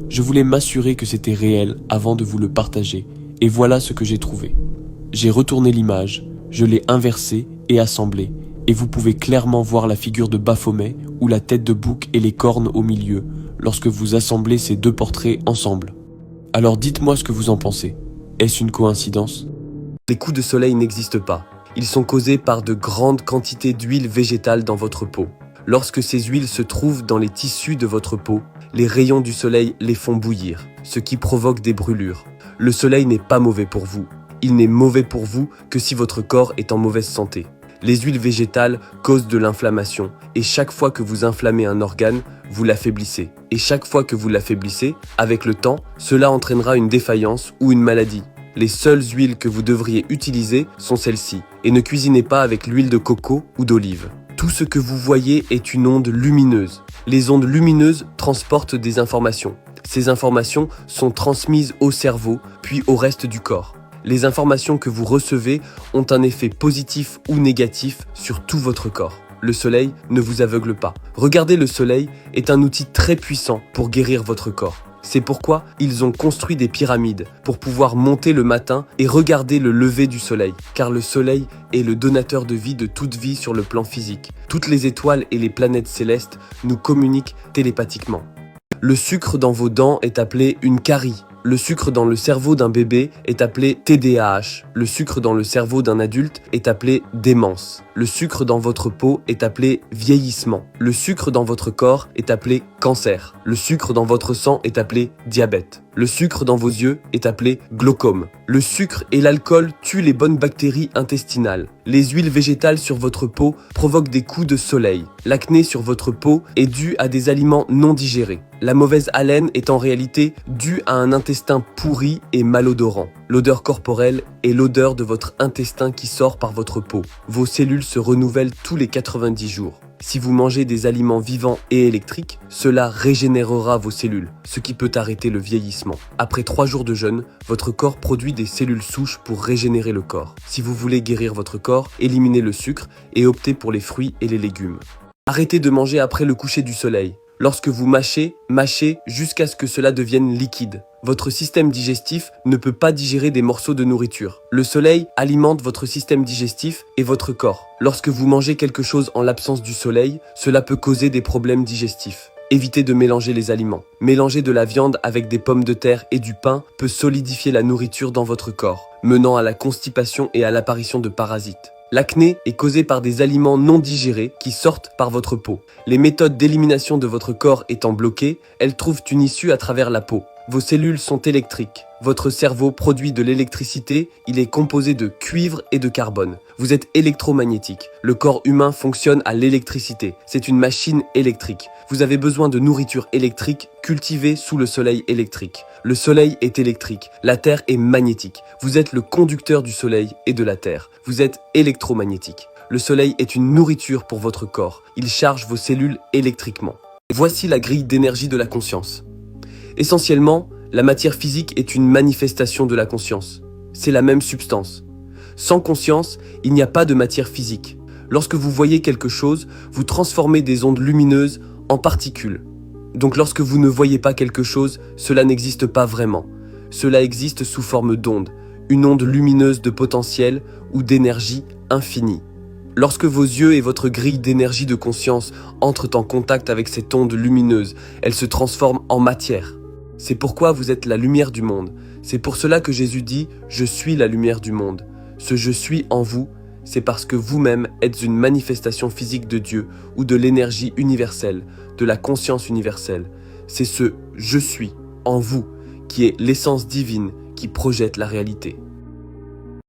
[SPEAKER 1] je voulais m'assurer que c'était réel avant de vous le partager, et voilà ce que j'ai trouvé. J'ai retourné l'image, je l'ai inversée et assemblée, et vous pouvez clairement voir la figure de Baphomet ou la tête de bouc et les cornes au milieu, lorsque vous assemblez ces deux portraits ensemble. Alors dites-moi ce que vous en pensez. Est-ce une coïncidence? Les coups de soleil n'existent pas. Ils sont causés par de grandes quantités d'huile végétale dans votre peau. Lorsque ces huiles se trouvent dans les tissus de votre peau, les rayons du soleil les font bouillir, ce qui provoque des brûlures. Le soleil n'est pas mauvais pour vous. Il n'est mauvais pour vous que si votre corps est en mauvaise santé. Les huiles végétales causent de l'inflammation et chaque fois que vous inflammez un organe, vous l'affaiblissez. Et chaque fois que vous l'affaiblissez, avec le temps, cela entraînera une défaillance ou une maladie. Les seules huiles que vous devriez utiliser sont celles-ci. Et ne cuisinez pas avec l'huile de coco ou d'olive. Tout ce que vous voyez est une onde lumineuse. Les ondes lumineuses transportent des informations. Ces informations sont transmises au cerveau, puis au reste du corps. Les informations que vous recevez ont un effet positif ou négatif sur tout votre corps. Le soleil ne vous aveugle pas. Regarder le soleil est un outil très puissant pour guérir votre corps. C'est pourquoi ils ont construit des pyramides pour pouvoir monter le matin et regarder le lever du soleil, car le soleil est le donateur de vie de toute vie sur le plan physique. Toutes les étoiles et les planètes célestes nous communiquent télépathiquement. Le sucre dans vos dents est appelé une carie. Le sucre dans le cerveau d'un bébé est appelé TDAH. Le sucre dans le cerveau d'un adulte est appelé démence. Le sucre dans votre peau est appelé vieillissement. Le sucre dans votre corps est appelé cancer. Le sucre dans votre sang est appelé diabète. Le sucre dans vos yeux est appelé glaucome. Le sucre et l'alcool tuent les bonnes bactéries intestinales. Les huiles végétales sur votre peau provoquent des coups de soleil. L'acné sur votre peau est dû à des aliments non digérés. La mauvaise haleine est en réalité due à un intestin pourri et malodorant. L'odeur corporelle est l'odeur de votre intestin qui sort par votre peau. Vos cellules se renouvellent tous les 90 jours. Si vous mangez des aliments vivants et électriques, cela régénérera vos cellules, ce qui peut arrêter le vieillissement. Après 3 jours de jeûne, votre corps produit des cellules souches pour régénérer le corps. Si vous voulez guérir votre corps, éliminez le sucre et optez pour les fruits et les légumes. Arrêtez de manger après le coucher du soleil. Lorsque vous mâchez jusqu'à ce que cela devienne liquide. Votre système digestif ne peut pas digérer des morceaux de nourriture. Le soleil alimente votre système digestif et votre corps. Lorsque vous mangez quelque chose en l'absence du soleil, cela peut causer des problèmes digestifs. Évitez de mélanger les aliments. Mélanger de la viande avec des pommes de terre et du pain peut solidifier la nourriture dans votre corps, menant à la constipation et à l'apparition de parasites. L'acné est causé par des aliments non digérés qui sortent par votre peau. Les méthodes d'élimination de votre corps étant bloquées, elles trouvent une issue à travers la peau. Vos cellules sont électriques. Votre cerveau produit de l'électricité, il est composé de cuivre et de carbone. Vous êtes électromagnétique. Le corps humain fonctionne à l'électricité. C'est une machine électrique. Vous avez besoin de nourriture électrique cultivée sous le soleil électrique. Le soleil est électrique. La Terre est magnétique. Vous êtes le conducteur du soleil et de la Terre. Vous êtes électromagnétique. Le soleil est une nourriture pour votre corps. Il charge vos cellules électriquement. Voici la grille d'énergie de la conscience. Essentiellement, la matière physique est une manifestation de la conscience. C'est la même substance. Sans conscience, il n'y a pas de matière physique. Lorsque vous voyez quelque chose, vous transformez des ondes lumineuses en particules. Donc lorsque vous ne voyez pas quelque chose, cela n'existe pas vraiment. Cela existe sous forme d'onde, une onde lumineuse de potentiel ou d'énergie infinie. Lorsque vos yeux et votre grille d'énergie de conscience entrent en contact avec cette onde lumineuse, elle se transforme en matière. C'est pourquoi vous êtes la lumière du monde. C'est pour cela que Jésus dit « Je suis la lumière du monde ». Ce « je suis » en vous, c'est parce que vous-même êtes une manifestation physique de Dieu ou de l'énergie universelle, de la conscience universelle. C'est ce « je suis » en vous qui est l'essence divine qui projette la réalité.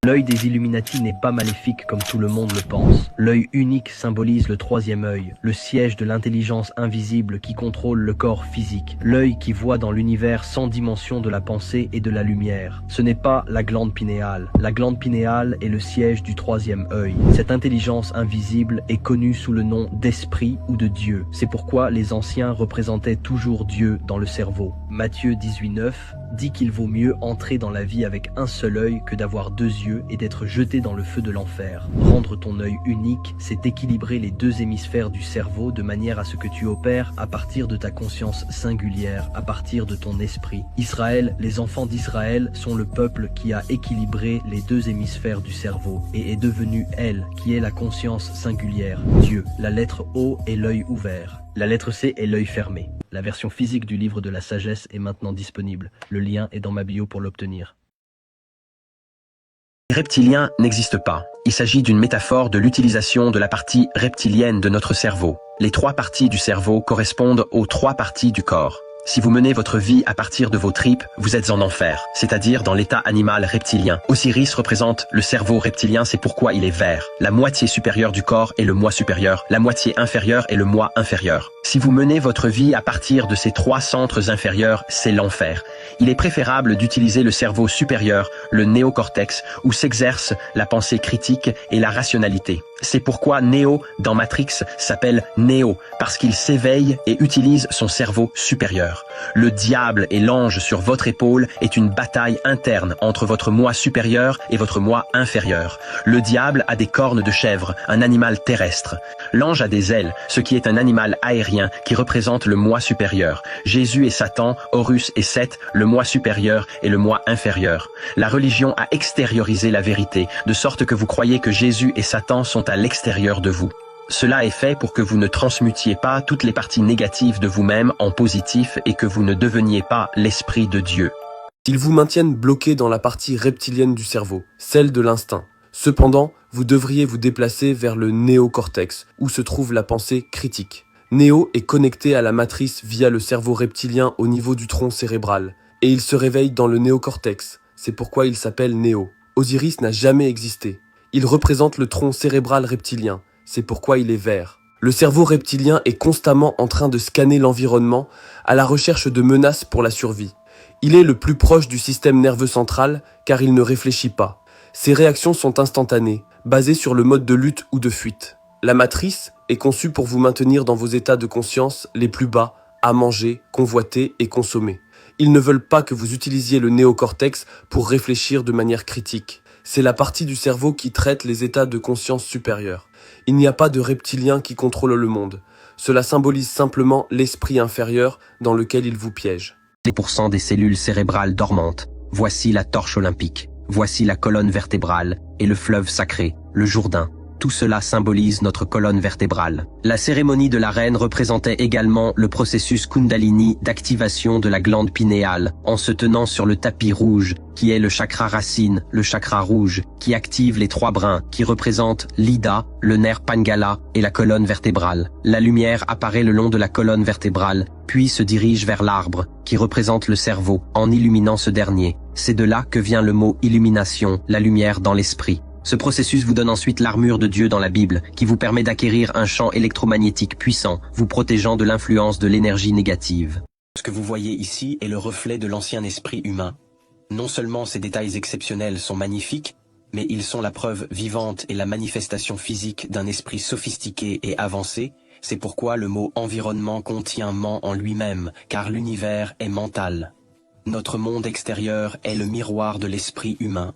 [SPEAKER 2] L'œil des Illuminati n'est pas maléfique comme tout le monde le pense. L'œil unique symbolise le troisième œil, le siège de l'intelligence invisible qui contrôle le corps physique. L'œil qui voit dans l'univers sans dimension de la pensée et de la lumière. Ce n'est pas la glande pinéale. La glande pinéale est le siège du troisième œil. Cette intelligence invisible est connue sous le nom d'esprit ou de Dieu. C'est pourquoi les anciens représentaient toujours Dieu dans le cerveau. Matthieu 18:9 dit qu'il vaut mieux entrer dans la vie avec un seul œil que d'avoir deux yeux et d'être jeté dans le feu de l'enfer. Rendre ton œil unique, c'est équilibrer les deux hémisphères du cerveau de manière à ce que tu opères à partir de ta conscience singulière, à partir de ton esprit. Israël, les enfants d'Israël sont le peuple qui a équilibré les deux hémisphères du cerveau et est devenu Elle, qui est la conscience singulière, Dieu. La lettre O est l'œil ouvert. La lettre C est l'œil fermé. La version physique du livre de la sagesse est maintenant disponible. Le lien est dans ma bio pour l'obtenir. Les reptiliens n'existent pas. Il s'agit d'une métaphore de l'utilisation de la partie reptilienne de notre cerveau. Les trois parties du cerveau correspondent aux trois parties du corps. Si vous menez votre vie à partir de vos tripes, vous êtes en enfer, c'est-à-dire dans l'état animal reptilien. Osiris représente le cerveau reptilien, c'est pourquoi il est vert. La moitié supérieure du corps est le moi supérieur, la moitié inférieure est le moi inférieur. Si vous menez votre vie à partir de ces trois centres inférieurs, c'est l'enfer. Il est préférable d'utiliser le cerveau supérieur, le néocortex, où s'exerce la pensée critique et la rationalité. C'est pourquoi Néo, dans Matrix, s'appelle Néo, parce qu'il s'éveille et utilise son cerveau supérieur. Le diable et l'ange sur votre épaule est une bataille interne entre votre moi supérieur et votre moi inférieur. Le diable a des cornes de chèvre, un animal terrestre. L'ange a des ailes, ce qui est un animal aérien qui représente le moi supérieur. Jésus et Satan, Horus et Seth, le moi supérieur et le moi inférieur. La religion a extériorisé la vérité, de sorte que vous croyez que Jésus et Satan sont à l'extérieur de vous. Cela est fait pour que vous ne transmutiez pas toutes les parties négatives de vous-même en positif et que vous ne deveniez pas l'esprit de Dieu.
[SPEAKER 1] Ils vous maintiennent bloqué dans la partie reptilienne du cerveau, celle de l'instinct. Cependant, vous devriez vous déplacer vers le néocortex, où se trouve la pensée critique. Néo est connecté à la matrice via le cerveau reptilien au niveau du tronc cérébral, et il se réveille dans le néocortex. C'est pourquoi il s'appelle Néo. Osiris n'a jamais existé. Il représente le tronc cérébral reptilien. C'est pourquoi il est vert. Le cerveau reptilien est constamment en train de scanner l'environnement à la recherche de menaces pour la survie. Il est le plus proche du système nerveux central car il ne réfléchit pas. Ses réactions sont instantanées, basées sur le mode de lutte ou de fuite. La matrice est conçue pour vous maintenir dans vos états de conscience les plus bas, à manger, convoiter et consommer. Ils ne veulent pas que vous utilisiez le néocortex pour réfléchir de manière critique. C'est la partie du cerveau qui traite les états de conscience supérieurs. Il n'y a pas de reptilien qui contrôle le monde. Cela symbolise simplement l'esprit inférieur dans lequel il vous piège.
[SPEAKER 2] Les % des cellules cérébrales dormantes. Voici la torche olympique. Voici la colonne vertébrale et le fleuve sacré, le Jourdain. Tout cela symbolise notre colonne vertébrale. La cérémonie de la reine représentait également le processus Kundalini d'activation de la glande pinéale en se tenant sur le tapis rouge, qui est le chakra racine, le chakra rouge, qui active les trois brins, qui représentent l'Ida, le nerf Pingala et la colonne vertébrale. La lumière apparaît le long de la colonne vertébrale, puis se dirige vers l'arbre, qui représente le cerveau, en illuminant ce dernier. C'est de là que vient le mot illumination, la lumière dans l'esprit. Ce processus vous donne ensuite l'armure de Dieu dans la Bible, qui vous permet d'acquérir un champ électromagnétique puissant, vous protégeant de l'influence de l'énergie négative. Ce que vous voyez ici est le reflet de l'ancien esprit humain. Non seulement ces détails exceptionnels sont magnifiques, mais ils sont la preuve vivante et la manifestation physique d'un esprit sophistiqué et avancé. C'est pourquoi le mot environnement contient ment en lui-même, car l'univers est mental. Notre monde extérieur est le miroir de l'esprit humain.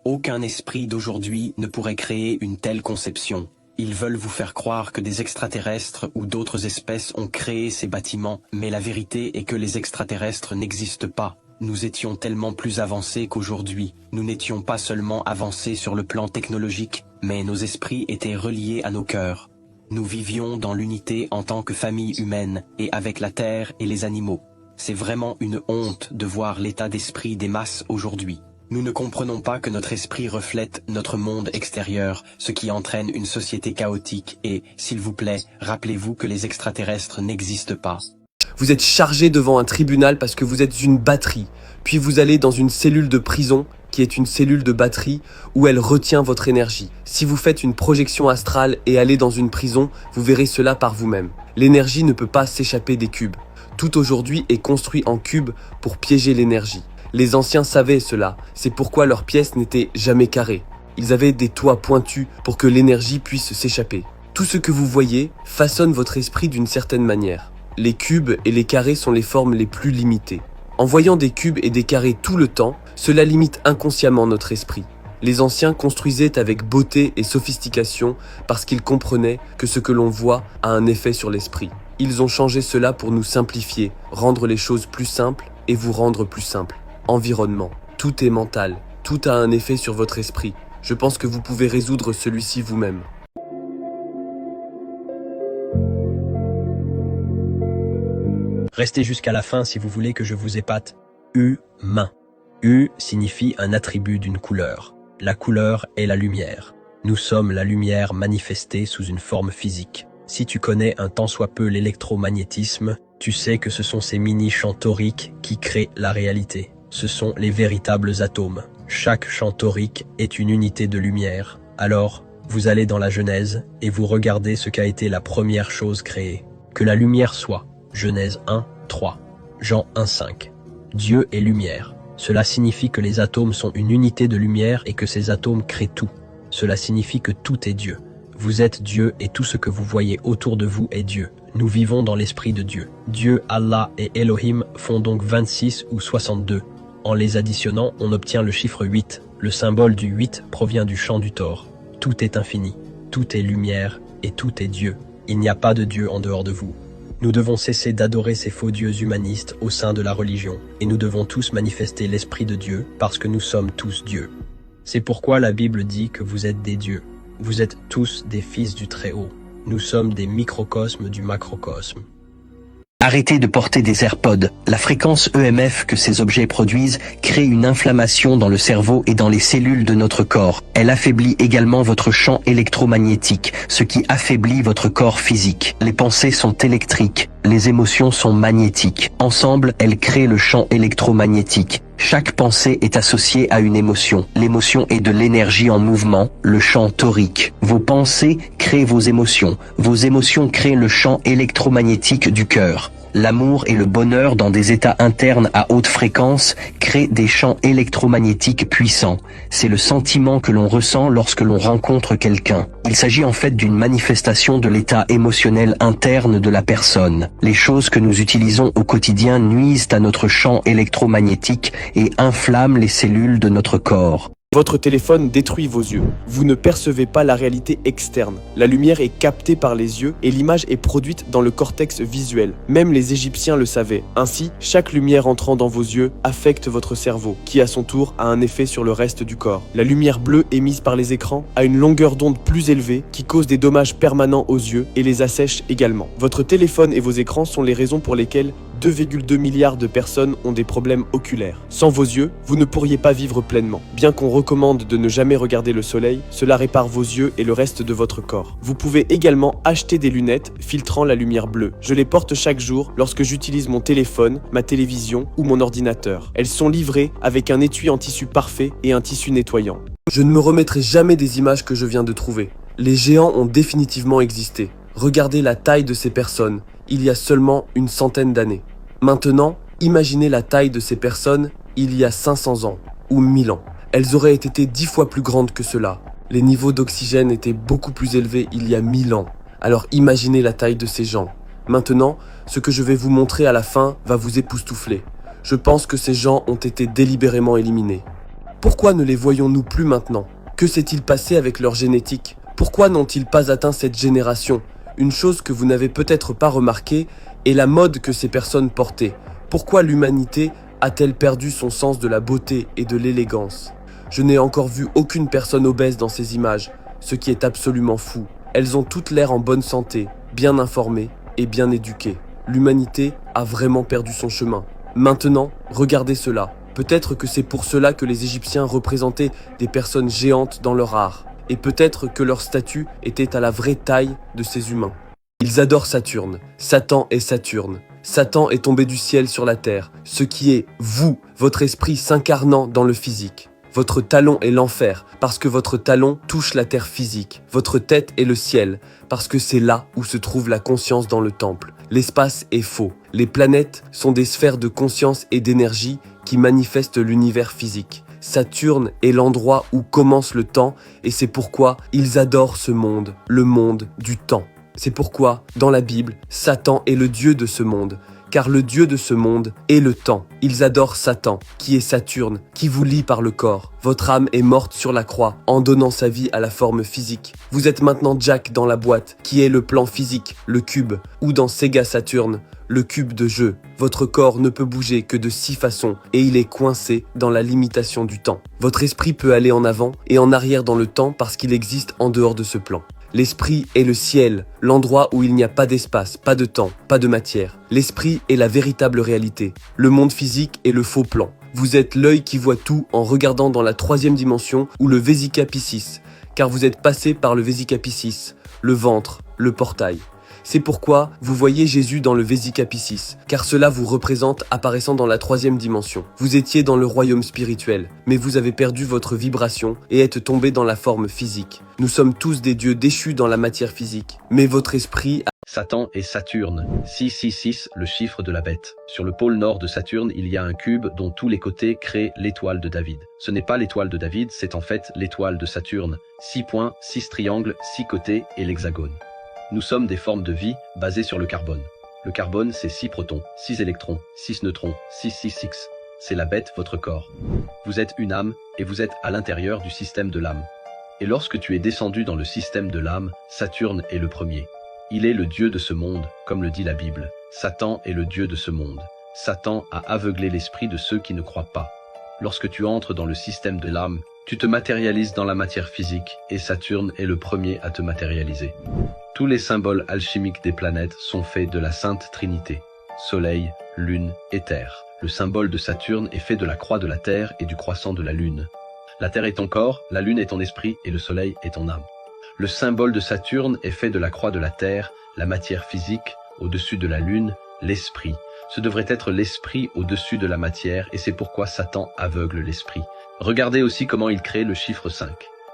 [SPEAKER 2] Aucun esprit d'aujourd'hui ne pourrait créer une telle conception. Ils veulent vous faire croire que des extraterrestres ou d'autres espèces ont créé ces bâtiments, mais la vérité est que les extraterrestres n'existent pas. Nous étions tellement plus avancés qu'aujourd'hui. Nous n'étions pas seulement avancés sur le plan technologique, mais nos esprits étaient reliés à nos cœurs. Nous vivions dans l'unité en tant que famille humaine et avec la terre et les animaux. C'est vraiment une honte de voir l'état d'esprit des masses aujourd'hui. Nous ne comprenons pas que notre esprit reflète notre monde extérieur, ce qui entraîne une société chaotique et, s'il vous plaît, rappelez-vous que les extraterrestres n'existent pas.
[SPEAKER 1] Vous êtes chargé devant un tribunal parce que vous êtes une batterie, puis vous allez dans une cellule de prison qui est une cellule de batterie où elle retient votre énergie. Si vous faites une projection astrale et allez dans une prison, vous verrez cela par vous-même. L'énergie ne peut pas s'échapper des cubes. Tout aujourd'hui est construit en cubes pour piéger l'énergie. Les anciens savaient cela, c'est pourquoi leurs pièces n'étaient jamais carrées. Ils avaient des toits pointus pour que l'énergie puisse s'échapper. Tout ce que vous voyez façonne votre esprit d'une certaine manière. Les cubes et les carrés sont les formes les plus limitées. En voyant des cubes et des carrés tout le temps, cela limite inconsciemment notre esprit. Les anciens construisaient avec beauté et sophistication parce qu'ils comprenaient que ce que l'on voit a un effet sur l'esprit. Ils ont changé cela pour nous simplifier, rendre les choses plus simples et vous rendre plus simples. Environnement, tout est mental, tout a un effet sur votre esprit. Je pense que vous pouvez résoudre celui-ci vous-même.
[SPEAKER 2] Restez jusqu'à la fin si vous voulez que je vous épate. Humain. U signifie un attribut d'une couleur. La couleur est la lumière. Nous sommes la lumière manifestée sous une forme physique. Si tu connais un tant soit peu l'électromagnétisme, tu sais que ce sont ces mini-champs toriques qui créent la réalité. Ce sont les véritables atomes. Chaque champ torique est une unité de lumière. Alors, vous allez dans la Genèse et vous regardez ce qu'a été la première chose créée. Que la lumière soit. Genèse 1, 3. Jean 1, 5. Dieu est lumière. Cela signifie que les atomes sont une unité de lumière et que ces atomes créent tout. Cela signifie que tout est Dieu. Vous êtes Dieu et tout ce que vous voyez autour de vous est Dieu. Nous vivons dans l'esprit de Dieu. Dieu, Allah et Elohim font donc 26 ou 62. En les additionnant, on obtient le chiffre 8. Le symbole du 8 provient du chant du Thor. Tout est infini, tout est lumière et tout est Dieu. Il n'y a pas de Dieu en dehors de vous. Nous devons cesser d'adorer ces faux dieux humanistes au sein de la religion, et nous devons tous manifester l'esprit de Dieu parce que nous sommes tous dieux. C'est pourquoi la Bible dit que vous êtes des dieux. Vous êtes tous des fils du Très-Haut. Nous sommes des microcosmes du macrocosme. Arrêtez de porter des AirPods. La fréquence EMF que ces objets produisent crée une inflammation dans le cerveau et dans les cellules de notre corps. Elle affaiblit également votre champ électromagnétique, ce qui affaiblit votre corps physique. Les pensées sont électriques, les émotions sont magnétiques. Ensemble, elles créent le champ électromagnétique. Chaque pensée est associée à une émotion. L'émotion est de l'énergie en mouvement, le champ torique. Vos pensées créent vos émotions créent le champ électromagnétique du cœur. L'amour et le bonheur dans des états internes à haute fréquence créent des champs électromagnétiques puissants. C'est le sentiment que l'on ressent lorsque l'on rencontre quelqu'un. Il s'agit en fait d'une manifestation de l'état émotionnel interne de la personne. Les choses que nous utilisons au quotidien nuisent à notre champ électromagnétique et inflamment les cellules de notre corps.
[SPEAKER 1] Votre téléphone détruit vos yeux. Vous ne percevez pas la réalité externe. La lumière est captée par les yeux et l'image est produite dans le cortex visuel. Même les Égyptiens le savaient. Ainsi, chaque lumière entrant dans vos yeux affecte votre cerveau, qui à son tour a un effet sur le reste du corps. La lumière bleue émise par les écrans a une longueur d'onde plus élevée qui cause des dommages permanents aux yeux et les assèche également. Votre téléphone et vos écrans sont les raisons pour lesquelles 2,2 milliards de personnes ont des problèmes oculaires. Sans vos yeux, vous ne pourriez pas vivre pleinement. Bien qu'on recommande de ne jamais regarder le soleil, cela répare vos yeux et le reste de votre corps. Vous pouvez également acheter des lunettes filtrant la lumière bleue. Je les porte chaque jour lorsque j'utilise mon téléphone, ma télévision ou mon ordinateur. Elles sont livrées avec un étui en tissu parfait et un tissu nettoyant. Je ne me remettrai jamais des images que je viens de trouver. Les géants ont définitivement existé. Regardez la taille de ces personnes, il y a seulement une centaine d'années. Maintenant, imaginez la taille de ces personnes il y a 500 ans ou 1000 ans. Elles auraient été 10 fois plus grandes que cela. Les niveaux d'oxygène étaient beaucoup plus élevés il y a 1000 ans. Alors imaginez la taille de ces gens. Maintenant, ce que je vais vous montrer à la fin va vous époustoufler. Je pense que ces gens ont été délibérément éliminés. Pourquoi ne les voyons-nous plus maintenant? Que s'est-il passé avec leur génétique? Pourquoi n'ont-ils pas atteint cette génération? Une chose que vous n'avez peut-être pas remarquée est la mode que ces personnes portaient. Pourquoi l'humanité a-t-elle perdu son sens de la beauté et de l'élégance? Je n'ai encore vu aucune personne obèse dans ces images, ce qui est absolument fou. Elles ont toutes l'air en bonne santé, bien informées et bien éduquées. L'humanité a vraiment perdu son chemin. Maintenant, regardez cela. Peut-être que c'est pour cela que les Égyptiens représentaient des personnes géantes dans leur art. Et peut-être que leur statue était à la vraie taille de ces humains. Ils adorent Saturne. Satan est Saturne. Satan est tombé du ciel sur la terre, ce qui est vous, votre esprit s'incarnant dans le physique. Votre talon est l'enfer, parce que votre talon touche la terre physique. Votre tête est le ciel, parce que c'est là où se trouve la conscience dans le temple. L'espace est faux. Les planètes sont des sphères de conscience et d'énergie qui manifestent l'univers physique. Saturne est l'endroit où commence le temps, et c'est pourquoi ils adorent ce monde, le monde du temps. C'est pourquoi, dans la Bible, Satan est le dieu de ce monde, car le dieu de ce monde est le temps. Ils adorent Satan, qui est Saturne, qui vous lie par le corps. Votre âme est morte sur la croix, en donnant sa vie à la forme physique. Vous êtes maintenant Jack dans la boîte, qui est le plan physique, le cube, ou dans Sega Saturn, le cube de jeu. Votre corps ne peut bouger que de 6 façons, et il est coincé dans la limitation du temps. Votre esprit peut aller en avant et en arrière dans le temps parce qu'il existe en dehors de ce plan. L'esprit est le ciel, l'endroit où il n'y a pas d'espace, pas de temps, pas de matière. L'esprit est la véritable réalité. Le monde physique est le faux plan. Vous êtes l'œil qui voit tout en regardant dans la 3e dimension ou le Vesica Piscis, car vous êtes passé par le Vesica Piscis, le ventre, le portail. C'est pourquoi vous voyez Jésus dans le Vesica Piscis, car cela vous représente apparaissant dans la 3e dimension. Vous étiez dans le royaume spirituel, mais vous avez perdu votre vibration et êtes tombé dans la forme physique. Nous sommes tous des dieux déchus dans la matière physique, mais votre esprit
[SPEAKER 2] Satan et Saturne. 666, le chiffre de la bête. Sur le pôle nord de Saturne, il y a un cube dont tous les côtés créent l'étoile de David. Ce n'est pas l'étoile de David, c'est en fait l'étoile de Saturne. 6 points, 6 triangles, 6 côtés et l'hexagone. Nous sommes des formes de vie basées sur le carbone. Le carbone, c'est 6 protons, 6 électrons, 6 neutrons, 666. C'est la bête, votre corps. Vous êtes une âme et vous êtes à l'intérieur du système de l'âme. Et lorsque tu es descendu dans le système de l'âme, Saturne est le premier. Il est le dieu de ce monde, comme le dit la Bible. Satan est le dieu de ce monde. Satan a aveuglé l'esprit de ceux qui ne croient pas. Lorsque tu entres dans le système de l'âme, tu te matérialises dans la matière physique et Saturne est le premier à te matérialiser. Tous les symboles alchimiques des planètes sont faits de la Sainte Trinité. Soleil, Lune et Terre. Le symbole de Saturne est fait de la croix de la Terre et du croissant de la Lune. La Terre est ton corps, la Lune est ton esprit et le Soleil est ton âme. Le symbole de Saturne est fait de la croix de la Terre, la matière physique, au-dessus de la Lune, l'esprit. Ce devrait être l'esprit au-dessus de la matière et c'est pourquoi Satan aveugle l'esprit. Regardez aussi comment il crée le chiffre 5.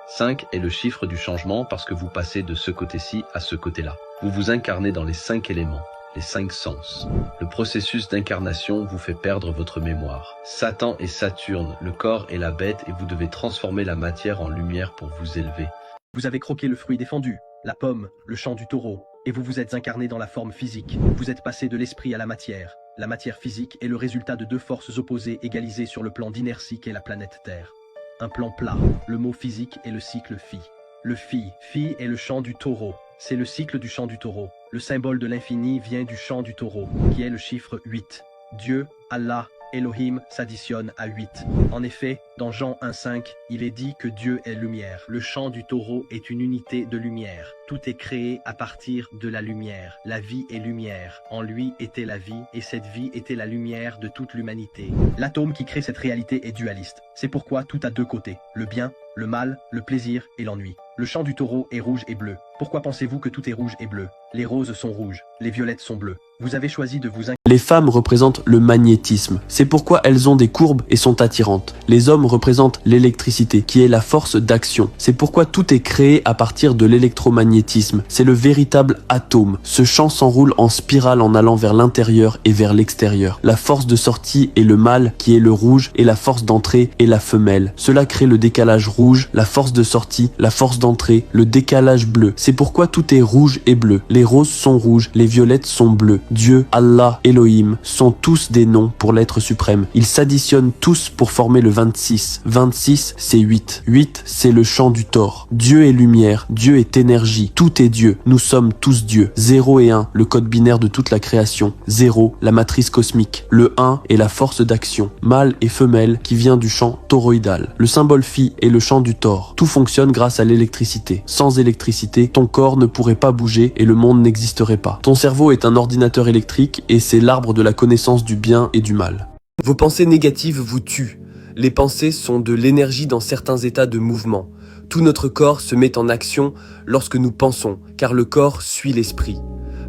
[SPEAKER 2] 5 est le chiffre du changement parce que vous passez de ce côté-ci à ce côté-là. Vous vous incarnez dans les 5 éléments, les 5 sens. Le processus d'incarnation vous fait perdre votre mémoire. Satan et Saturne, le corps et la bête et vous devez transformer la matière en lumière pour vous élever.
[SPEAKER 3] Vous avez croqué le fruit défendu, la pomme, le champ du taureau, et vous vous êtes incarné dans la forme physique. Vous êtes passé de l'esprit à la matière. La matière physique est le résultat de 2 forces opposées égalisées sur le plan d'inertie qu'est la planète Terre. Un plan plat. Le mot physique est le cycle phi. Le phi est le chant du taureau. C'est le cycle du chant du taureau. Le symbole de l'infini vient du chant du taureau, qui est le chiffre 8. Dieu, Allah, Elohim s'additionne à 8. En effet, dans Jean 1,5, il est dit que Dieu est lumière. Le chant du taureau est une unité de lumière. Tout est créé à partir de la lumière. La vie est lumière. En lui était la vie, et cette vie était la lumière de toute l'humanité. L'atome qui crée cette réalité est dualiste. C'est pourquoi tout a 2 côtés. Le bien, le mal, le plaisir et l'ennui. Le chant du taureau est rouge et bleu. Pourquoi pensez-vous que tout est rouge et bleu? Les roses sont rouges, les violettes sont bleues. Vous avez choisi de vous
[SPEAKER 1] Les femmes représentent le magnétisme. C'est pourquoi elles ont des courbes et sont attirantes. Les hommes représentent l'électricité, qui est la force d'action. C'est pourquoi tout est créé à partir de l'électromagnétisme. C'est le véritable atome. Ce champ s'enroule en spirale en allant vers l'intérieur et vers l'extérieur. La force de sortie est le mâle, qui est le rouge, et la force d'entrée est la femelle. Cela crée le décalage rouge, la force de sortie, la force d'entrée, le décalage bleu. C'est pourquoi tout est rouge et bleu. Les roses sont rouges, les violettes sont bleues. Dieu, Allah, Elohim sont tous des noms pour l'être suprême. Ils s'additionnent tous pour former le 26. 26, c'est 8. 8, c'est le chant du Thor. Dieu est lumière, Dieu est énergie, tout est Dieu. Nous sommes tous Dieu. 0 et 1, le code binaire de toute la création. 0, la matrice cosmique. Le 1 est la force d'action. Mâle et femelle qui vient du champ toroïdal. Le symbole phi est le chant du Thor. Tout fonctionne grâce à l'électricité. Sans électricité, ton corps ne pourrait pas bouger et le monde n'existerait pas. Ton cerveau est un ordinateur électrique et c'est l'arbre de la connaissance du bien et du mal. Vos pensées négatives vous tuent. Les pensées sont de l'énergie dans certains états de mouvement. Tout notre corps se met en action lorsque nous pensons, car le corps suit l'esprit.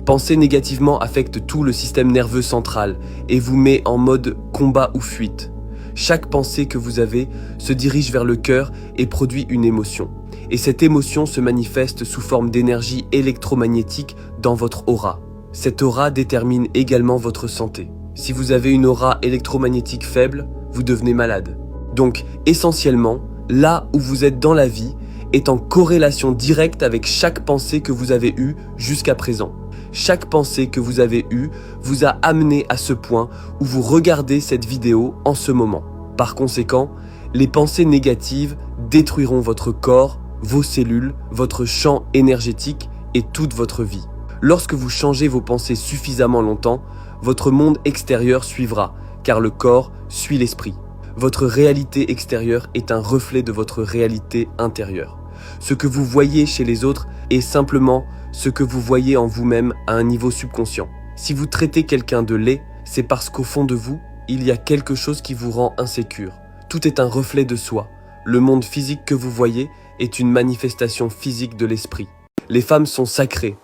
[SPEAKER 1] Penser négativement affecte tout le système nerveux central et vous met en mode combat ou fuite. Chaque pensée que vous avez se dirige vers le cœur et produit une émotion. Et cette émotion se manifeste sous forme d'énergie électromagnétique dans votre aura. Cette aura détermine également votre santé. Si vous avez une aura électromagnétique faible, vous devenez malade. Donc, essentiellement, là où vous êtes dans la vie est en corrélation directe avec chaque pensée que vous avez eue jusqu'à présent. Chaque pensée que vous avez eue vous a amené à ce point où vous regardez cette vidéo en ce moment. Par conséquent, les pensées négatives détruiront votre corps, vos cellules, votre champ énergétique et toute votre vie. Lorsque vous changez vos pensées suffisamment longtemps, votre monde extérieur suivra, car le corps suit l'esprit. Votre réalité extérieure est un reflet de votre réalité intérieure. Ce que vous voyez chez les autres est simplement ce que vous voyez en vous-même à un niveau subconscient. Si vous traitez quelqu'un de laid, c'est parce qu'au fond de vous, il y a quelque chose qui vous rend insécure. Tout est un reflet de soi. Le monde physique que vous voyez est une manifestation physique de l'esprit. Les femmes sont sacrées.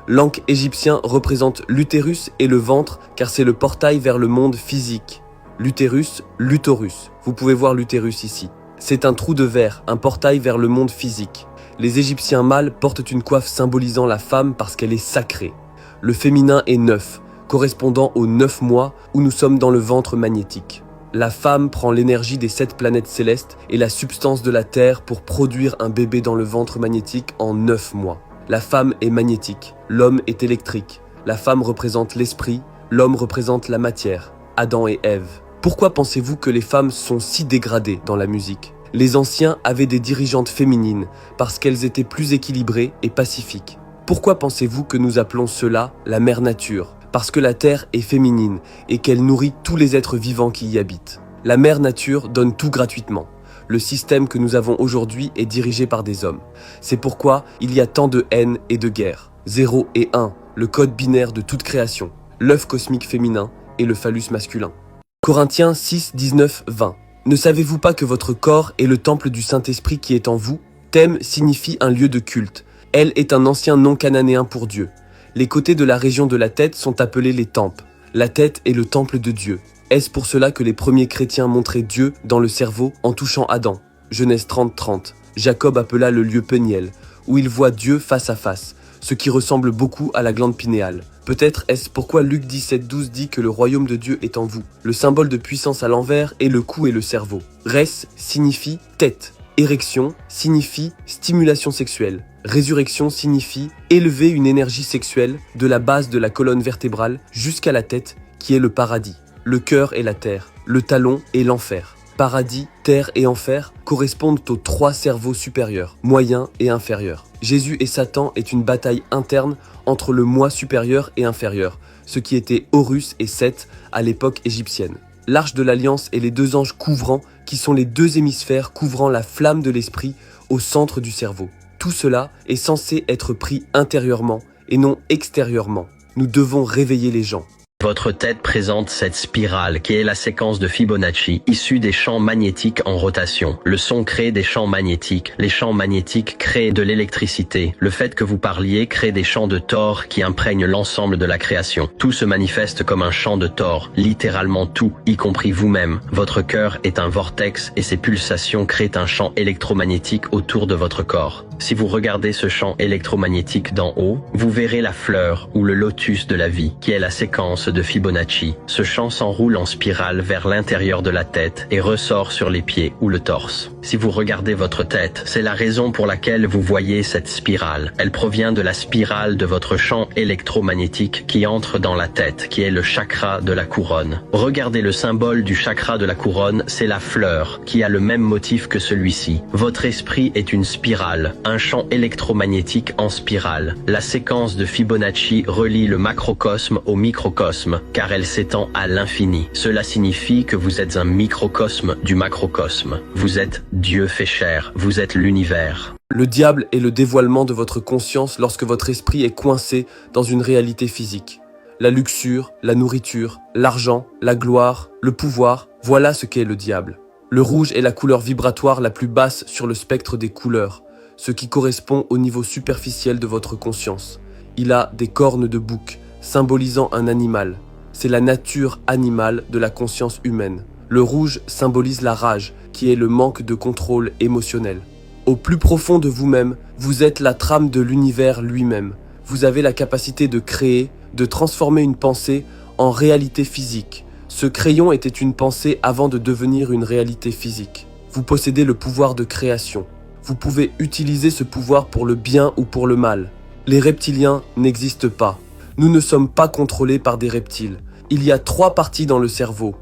[SPEAKER 1] L'ankh égyptien représente l'utérus et le ventre car c'est le portail vers le monde physique. L'utérus, l'utorus. Vous pouvez voir l'utérus ici. C'est un trou de verre, un portail vers le monde physique. Les Égyptiens mâles portent une coiffe symbolisant la femme parce qu'elle est sacrée. Le féminin est 9, correspondant aux 9 mois où nous sommes dans le ventre magnétique. La femme prend l'énergie des 7 planètes célestes et la substance de la Terre pour produire un bébé dans le ventre magnétique en 9 mois. La femme est magnétique, l'homme est électrique. La femme représente l'esprit, l'homme représente la matière, Adam et Ève. Pourquoi pensez-vous que les femmes sont si dégradées dans la musique ? Les anciens avaient des dirigeantes féminines parce qu'elles étaient plus équilibrées et pacifiques. Pourquoi pensez-vous que nous appelons cela la mère nature ? Parce que la terre est féminine et qu'elle nourrit tous les êtres vivants qui y habitent. La mère nature donne tout gratuitement. Le système que nous avons aujourd'hui est dirigé par des hommes. C'est pourquoi il y a tant de haine et de guerre. 0 et 1, le code binaire de toute création, l'œuf cosmique féminin et le phallus masculin. Corinthiens 6, 19, 20. Ne savez-vous pas que votre corps est le temple du Saint-Esprit qui est en vous ? Thème signifie un lieu de culte. Elle est un ancien nom cananéen pour Dieu. Les côtés de la région de la tête sont appelés les tempes. La tête est le temple de Dieu. Est-ce pour cela que les premiers chrétiens montraient Dieu dans le cerveau en touchant Adam ? Genèse 30, 30. Jacob appela le lieu Peniel, où il voit Dieu face à face, ce qui ressemble beaucoup à la glande pinéale. Peut-être est-ce pourquoi Luc 17, 12 dit que le royaume de Dieu est en vous. Le symbole de puissance à l'envers est le cou et le cerveau. Res signifie tête. Érection signifie stimulation sexuelle. Résurrection signifie élever une énergie sexuelle de la base de la colonne vertébrale jusqu'à la tête, qui est le paradis. Le cœur est la terre, le talon est l'enfer. Paradis, terre et enfer correspondent aux 3 cerveaux supérieurs, moyens et inférieurs. Jésus et Satan est une bataille interne entre le moi supérieur et inférieur, ce qui était Horus et Seth à l'époque égyptienne. L'arche de l'alliance et les 2 anges couvrants, qui sont les 2 hémisphères couvrant la flamme de l'esprit au centre du cerveau. Tout cela est censé être pris intérieurement et non extérieurement. Nous devons réveiller les gens.
[SPEAKER 2] Votre tête présente cette spirale qui est la séquence de Fibonacci issue des champs magnétiques en rotation. Le son crée des champs magnétiques, les champs magnétiques créent de l'électricité. Le fait que vous parliez crée des champs de Thor qui imprègnent l'ensemble de la création. Tout se manifeste comme un champ de Thor, littéralement tout, y compris vous-même. Votre cœur est un vortex et ses pulsations créent un champ électromagnétique autour de votre corps. Si vous regardez ce champ électromagnétique d'en haut, vous verrez la fleur ou le lotus de la vie, qui est la séquence de Fibonacci. Ce champ s'enroule en spirale vers l'intérieur de la tête et ressort sur les pieds ou le torse. Si vous regardez votre tête, c'est la raison pour laquelle vous voyez cette spirale. Elle provient de la spirale de votre champ électromagnétique qui entre dans la tête, qui est le chakra de la couronne. Regardez le symbole du chakra de la couronne, c'est la fleur, qui a le même motif que celui-ci. Votre esprit est une spirale, un champ électromagnétique en spirale. La séquence de Fibonacci relie le macrocosme au microcosme, car elle s'étend à l'infini. Cela signifie que vous êtes un microcosme du macrocosme. Vous êtes Dieu fait chair, vous êtes l'univers.
[SPEAKER 1] Le diable est le dévoilement de votre conscience lorsque votre esprit est coincé dans une réalité physique. la luxure, la nourriture, l'argent, la gloire, le pouvoir, voilà ce qu'est le diable. Le rouge est la couleur vibratoire la plus basse sur le spectre des couleurs, ce qui correspond au niveau superficiel de votre conscience. Il a des cornes de bouc, symbolisant un animal. C'est la nature animale de la conscience humaine. Le rouge symbolise la rage, qui est le manque de contrôle émotionnel. Au plus profond de vous-même, vous êtes la trame de l'univers lui-même. Vous avez la capacité de créer, de transformer une pensée en réalité physique. Ce crayon était une pensée avant de devenir une réalité physique. Vous possédez le pouvoir de création. Vous pouvez utiliser ce pouvoir pour le bien ou pour le mal. Les reptiliens n'existent pas. Nous ne sommes pas contrôlés par des reptiles. Il y a 3 parties dans le cerveau.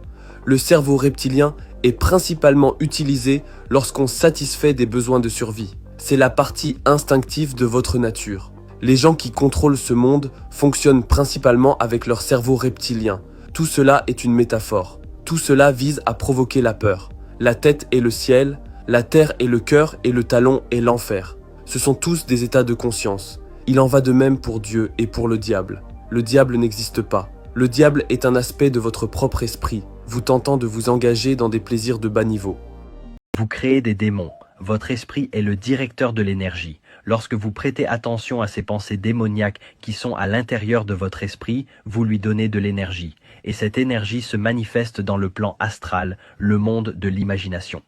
[SPEAKER 1] Le cerveau reptilien est principalement utilisé lorsqu'on satisfait des besoins de survie. C'est la partie instinctive de votre nature. Les gens qui contrôlent ce monde fonctionnent principalement avec leur cerveau reptilien. Tout cela est une métaphore. Tout cela vise à provoquer la peur. La tête est le ciel, la terre est le cœur et le talon est l'enfer. Ce sont tous des états de conscience. Il en va de même pour Dieu et pour le diable. Le diable n'existe pas. Le diable est un aspect de votre propre esprit, vous tentant de vous engager dans des plaisirs de bas niveau.
[SPEAKER 2] Vous créez des démons. Votre esprit est le directeur de l'énergie. Lorsque vous prêtez attention à ces pensées démoniaques qui sont à l'intérieur de votre esprit, vous lui donnez de l'énergie. Et cette énergie se manifeste dans le plan astral, le monde de l'imagination.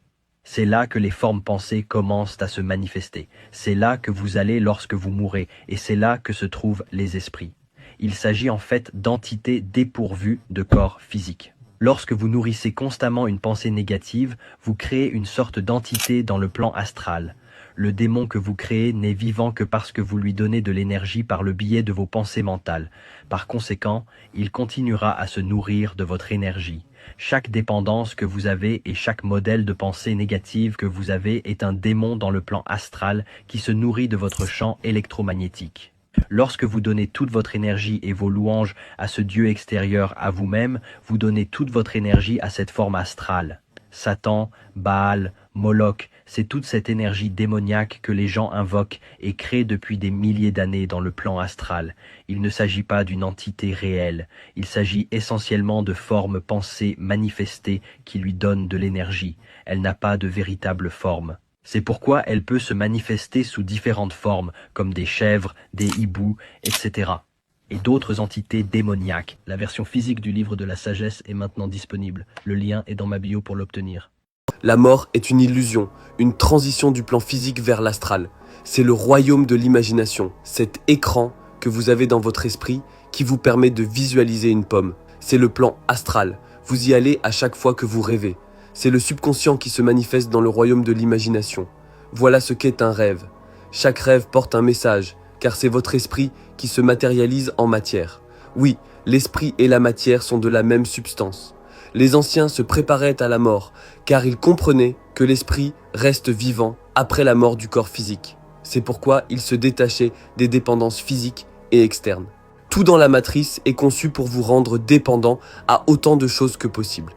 [SPEAKER 2] C'est là que les formes pensées commencent à se manifester. C'est là que vous allez lorsque vous mourrez, et c'est là que se trouvent les esprits. Il s'agit en fait d'entités dépourvues de corps physique. Lorsque vous nourrissez constamment une pensée négative, vous créez une sorte d'entité dans le plan astral. Le démon que vous créez n'est vivant que parce que vous lui donnez de l'énergie par le biais de vos pensées mentales. Par conséquent, il continuera à se nourrir de votre énergie. Chaque dépendance que vous avez et chaque modèle de pensée négative que vous avez est un démon dans le plan astral qui se nourrit de votre champ électromagnétique. Lorsque vous donnez toute votre énergie et vos louanges à ce Dieu extérieur à vous-même, vous donnez toute votre énergie à cette forme astrale. Satan, Baal, Moloch, c'est toute cette énergie démoniaque que les gens invoquent et créent depuis des milliers d'années dans le plan astral. Il ne s'agit pas d'une entité réelle, il s'agit essentiellement de formes pensées manifestées qui lui donnent de l'énergie. Elle n'a pas de véritable forme. C'est pourquoi elle peut se manifester sous différentes formes, comme des chèvres, des hiboux, etc. Et d'autres entités démoniaques. La version physique du livre de la sagesse est maintenant disponible. Le lien est dans ma bio pour l'obtenir.
[SPEAKER 1] La mort est une illusion, une transition du plan physique vers l'astral. C'est le royaume de l'imagination, cet écran que vous avez dans votre esprit qui vous permet de visualiser une pomme. C'est le plan astral. Vous y allez à chaque fois que vous rêvez. C'est le subconscient qui se manifeste dans le royaume de l'imagination. Voilà ce qu'est un rêve. Chaque rêve porte un message, car c'est votre esprit qui se matérialise en matière. Oui, l'esprit et la matière sont de la même substance. Les anciens se préparaient à la mort, car ils comprenaient que l'esprit reste vivant après la mort du corps physique. C'est pourquoi ils se détachaient des dépendances physiques et externes. Tout dans la matrice est conçu pour vous rendre dépendant à autant de choses que possible.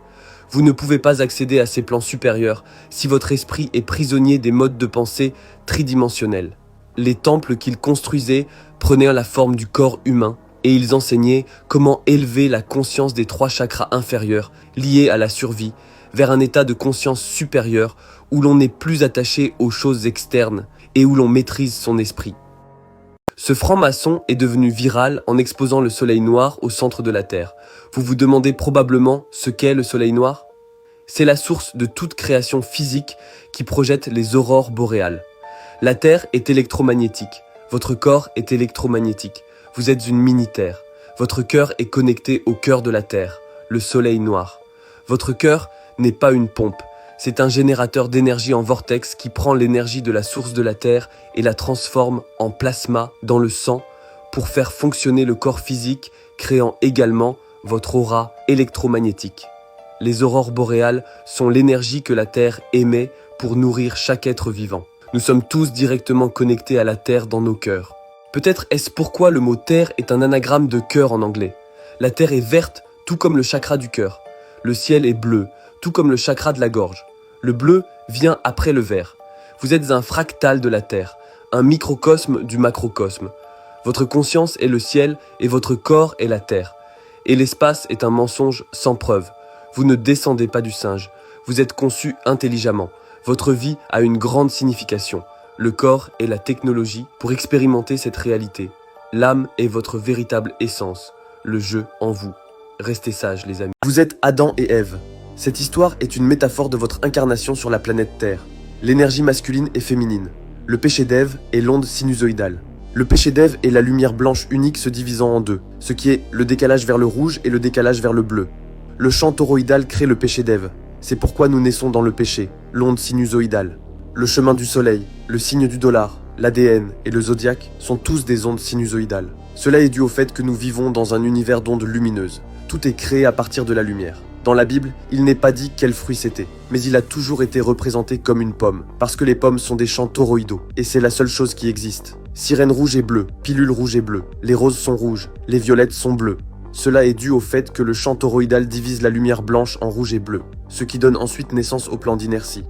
[SPEAKER 1] Vous ne pouvez pas accéder à ces plans supérieurs si votre esprit est prisonnier des modes de pensée tridimensionnels. Les temples qu'ils construisaient prenaient la forme du corps humain et ils enseignaient comment élever la conscience des 3 chakras inférieurs liés à la survie vers un état de conscience supérieur où l'on n'est plus attaché aux choses externes et où l'on maîtrise son esprit. Ce franc-maçon est devenu viral en exposant le soleil noir au centre de la Terre. Vous vous demandez probablement ce qu'est le soleil noir ? C'est la source de toute création physique qui projette les aurores boréales. La Terre est électromagnétique, votre corps est électromagnétique, vous êtes une mini-Terre. Votre cœur est connecté au cœur de la Terre, le soleil noir. Votre cœur n'est pas une pompe, c'est un générateur d'énergie en vortex qui prend l'énergie de la source de la Terre et la transforme en plasma dans le sang pour faire fonctionner le corps physique, créant également votre aura électromagnétique. Les aurores boréales sont l'énergie que la Terre émet pour nourrir chaque être vivant. Nous sommes tous directement connectés à la Terre dans nos cœurs. Peut-être est-ce pourquoi le mot Terre est un anagramme de cœur en anglais. La Terre est verte, tout comme le chakra du cœur. Le ciel est bleu, tout comme le chakra de la gorge. Le bleu vient après le vert. Vous êtes un fractal de la Terre, un microcosme du macrocosme. Votre conscience est le ciel et votre corps est la Terre. Et l'espace est un mensonge sans preuve. Vous ne descendez pas du singe. Vous êtes conçu intelligemment. Votre vie a une grande signification. Le corps est la technologie pour expérimenter cette réalité. L'âme est votre véritable essence. Le jeu en vous. Restez sages, les amis. Vous êtes Adam et Ève. Cette histoire est une métaphore de votre incarnation sur la planète Terre. L'énergie masculine et féminine. Le péché d'Ève est l'onde sinusoïdale. Le péché d'Ève est la lumière blanche unique se divisant en deux, ce qui est le décalage vers le rouge et le décalage vers le bleu. Le champ toroïdal crée le péché d'Ève. C'est pourquoi nous naissons dans le péché, l'onde sinusoïdale. Le chemin du soleil, le signe du dollar, l'ADN et le zodiaque sont tous des ondes sinusoïdales. Cela est dû au fait que nous vivons dans un univers d'ondes lumineuses. Tout est créé à partir de la lumière. Dans la Bible, il n'est pas dit quel fruit c'était, mais il a toujours été représenté comme une pomme, parce que les pommes sont des champs toroïdaux, et c'est la seule chose qui existe. Sirène rouge est bleue, pilule rouge est bleue, les roses sont rouges, les violettes sont bleues. Cela est dû au fait que le champ toroïdal divise la lumière blanche en rouge et bleu, ce qui donne ensuite naissance au plan d'inertie.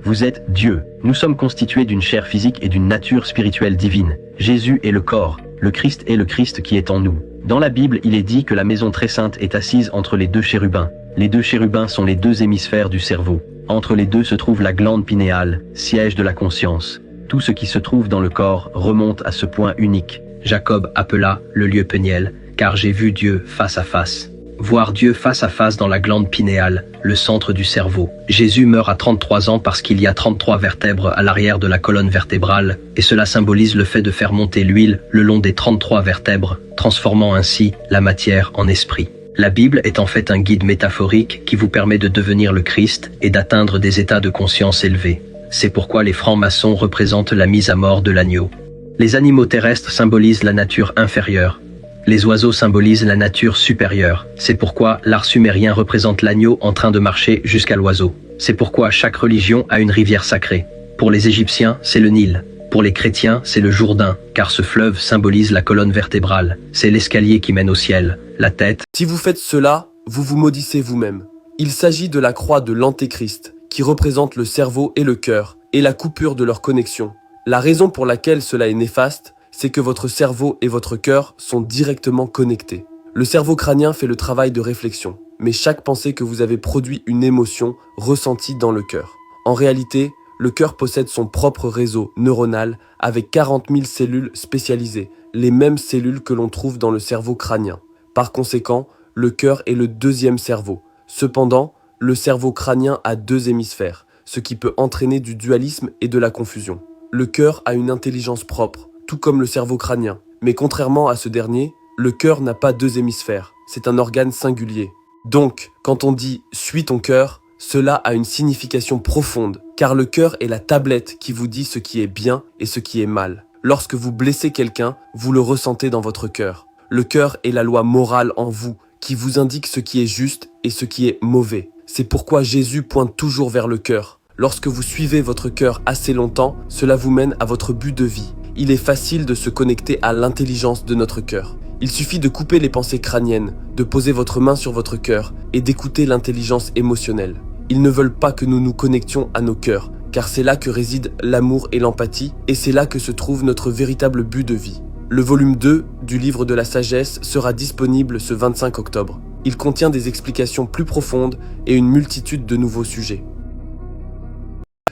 [SPEAKER 2] Vous êtes Dieu. Nous sommes constitués d'une chair physique et d'une nature spirituelle divine. Jésus est le corps. Le Christ est le Christ qui est en nous. Dans la Bible, il est dit que la maison très sainte est assise entre les deux chérubins. Les deux chérubins sont les deux hémisphères du cerveau. Entre les deux se trouve la glande pinéale, siège de la conscience. Tout ce qui se trouve dans le corps remonte à ce point unique. Jacob appela le lieu Peniel, car j'ai vu Dieu face à face. Voir Dieu face à face dans la glande pinéale, le centre du cerveau. Jésus meurt à 33 ans parce qu'il y a 33 vertèbres à l'arrière de la colonne vertébrale, et cela symbolise le fait de faire monter l'huile le long des 33 vertèbres, transformant ainsi la matière en esprit. La Bible est en fait un guide métaphorique qui vous permet de devenir le Christ et d'atteindre des états de conscience élevés. C'est pourquoi les francs-maçons représentent la mise à mort de l'agneau. Les animaux terrestres symbolisent la nature inférieure. Les oiseaux symbolisent la nature supérieure. C'est pourquoi l'art sumérien représente l'agneau en train de marcher jusqu'à l'oiseau. C'est pourquoi chaque religion a une rivière sacrée. Pour les Égyptiens, c'est le Nil. Pour les chrétiens, c'est le Jourdain, car ce fleuve symbolise la colonne vertébrale. C'est l'escalier qui mène au ciel, la tête.
[SPEAKER 1] Si vous faites cela, vous vous maudissez vous-même. Il s'agit de la croix de l'Antéchrist, qui représente le cerveau et le cœur, et la coupure de leur connexion. La raison pour laquelle cela est néfaste, c'est que votre cerveau et votre cœur sont directement connectés. Le cerveau crânien fait le travail de réflexion, mais chaque pensée que vous avez produit une émotion ressentie dans le cœur. En réalité, le cœur possède son propre réseau neuronal avec 40 000 cellules spécialisées, les mêmes cellules que l'on trouve dans le cerveau crânien. Par conséquent, le cœur est le deuxième cerveau. Cependant, le cerveau crânien a deux hémisphères, ce qui peut entraîner du dualisme et de la confusion. Le cœur a une intelligence propre, tout comme le cerveau crânien. Mais contrairement à ce dernier, le cœur n'a pas deux hémisphères, c'est un organe singulier. Donc, quand on dit « suis ton cœur », cela a une signification profonde, car le cœur est la tablette qui vous dit ce qui est bien et ce qui est mal. Lorsque vous blessez quelqu'un, vous le ressentez dans votre cœur. Le cœur est la loi morale en vous, qui vous indique ce qui est juste et ce qui est mauvais. C'est pourquoi Jésus pointe toujours vers le cœur. Lorsque vous suivez votre cœur assez longtemps, cela vous mène à votre but de vie. Il est facile de se connecter à l'intelligence de notre cœur. Il suffit de couper les pensées crâniennes, de poser votre main sur votre cœur et d'écouter l'intelligence émotionnelle. Ils ne veulent pas que nous nous connections à nos cœurs, car c'est là que résident l'amour et l'empathie, et c'est là que se trouve notre véritable but de vie. Le volume 2 du livre de la sagesse sera disponible ce 25 octobre. Il contient des explications plus profondes et une multitude de nouveaux sujets.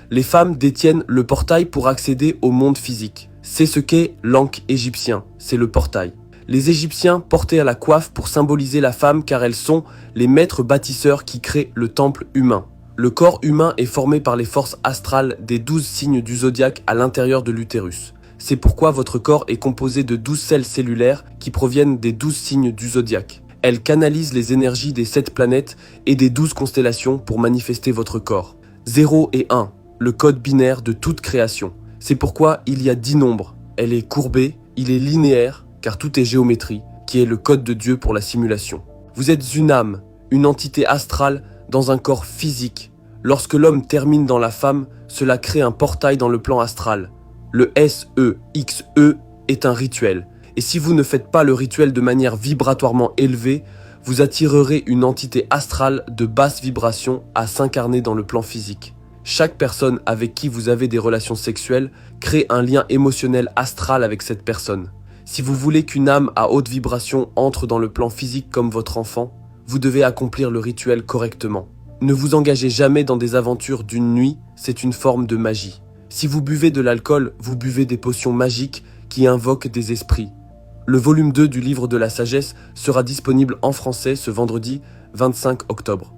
[SPEAKER 1] Les femmes détiennent le portail pour accéder au monde physique. C'est ce qu'est l'Ankh égyptien, c'est le portail. Les Égyptiens portaient à la coiffe pour symboliser la femme car elles sont les maîtres bâtisseurs qui créent le temple humain. Le corps humain est formé par les forces astrales des 12 signes du zodiaque à l'intérieur de l'utérus. C'est pourquoi votre corps est composé de 12 cells cellulaires qui proviennent des 12 signes du zodiaque. Elles canalisent les énergies des 7 planètes et des 12 constellations pour manifester votre corps. 0 et 1, le code binaire de toute création. C'est pourquoi il y a 10 nombres. Elle est courbée, il est linéaire, car tout est géométrie, qui est le code de Dieu pour la simulation. Vous êtes une âme, une entité astrale dans un corps physique. Lorsque l'homme termine dans la femme, cela crée un portail dans le plan astral. Le SEXE est un rituel. Et si vous ne faites pas le rituel de manière vibratoirement élevée, vous attirerez une entité astrale de basse vibration à s'incarner dans le plan physique. Chaque personne avec qui vous avez des relations sexuelles crée un lien émotionnel astral avec cette personne. Si vous voulez qu'une âme à haute vibration entre dans le plan physique comme votre enfant, vous devez accomplir le rituel correctement. Ne vous engagez jamais dans des aventures d'une nuit, c'est une forme de magie. Si vous buvez de l'alcool, vous buvez des potions magiques qui invoquent des esprits. Le volume 2 du livre de la sagesse sera disponible en français ce vendredi 25 octobre.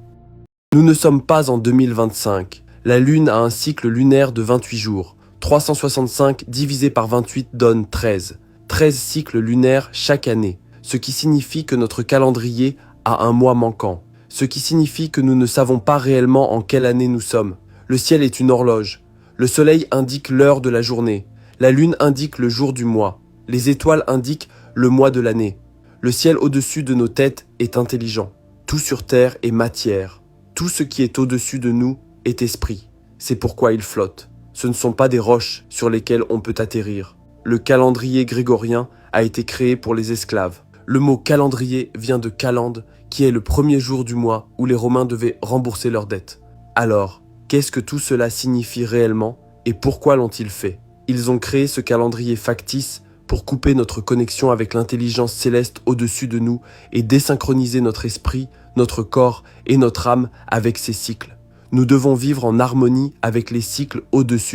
[SPEAKER 1] Nous ne sommes pas en 2025. La Lune a un cycle lunaire de 28 jours. 365 divisé par 28 donne 13. 13 cycles lunaires chaque année, ce qui signifie que notre calendrier a un mois manquant. Ce qui signifie que nous ne savons pas réellement en quelle année nous sommes. Le ciel est une horloge. Le soleil indique l'heure de la journée. La lune indique le jour du mois. Les étoiles indiquent le mois de l'année. Le ciel au-dessus de nos têtes est intelligent. Tout sur terre est matière. Tout ce qui est au-dessus de nous est esprit. C'est pourquoi il flotte. Ce ne sont pas des roches sur lesquelles on peut atterrir. Le calendrier grégorien a été créé pour les esclaves. Le mot calendrier vient de calende, qui est le premier jour du mois où les Romains devaient rembourser leurs dettes. Alors, qu'est-ce que tout cela signifie réellement et pourquoi l'ont-ils fait? Ils ont créé ce calendrier factice pour couper notre connexion avec l'intelligence céleste au-dessus de nous et désynchroniser notre esprit, notre corps et notre âme avec ces cycles. Nous devons vivre en harmonie avec les cycles au-dessus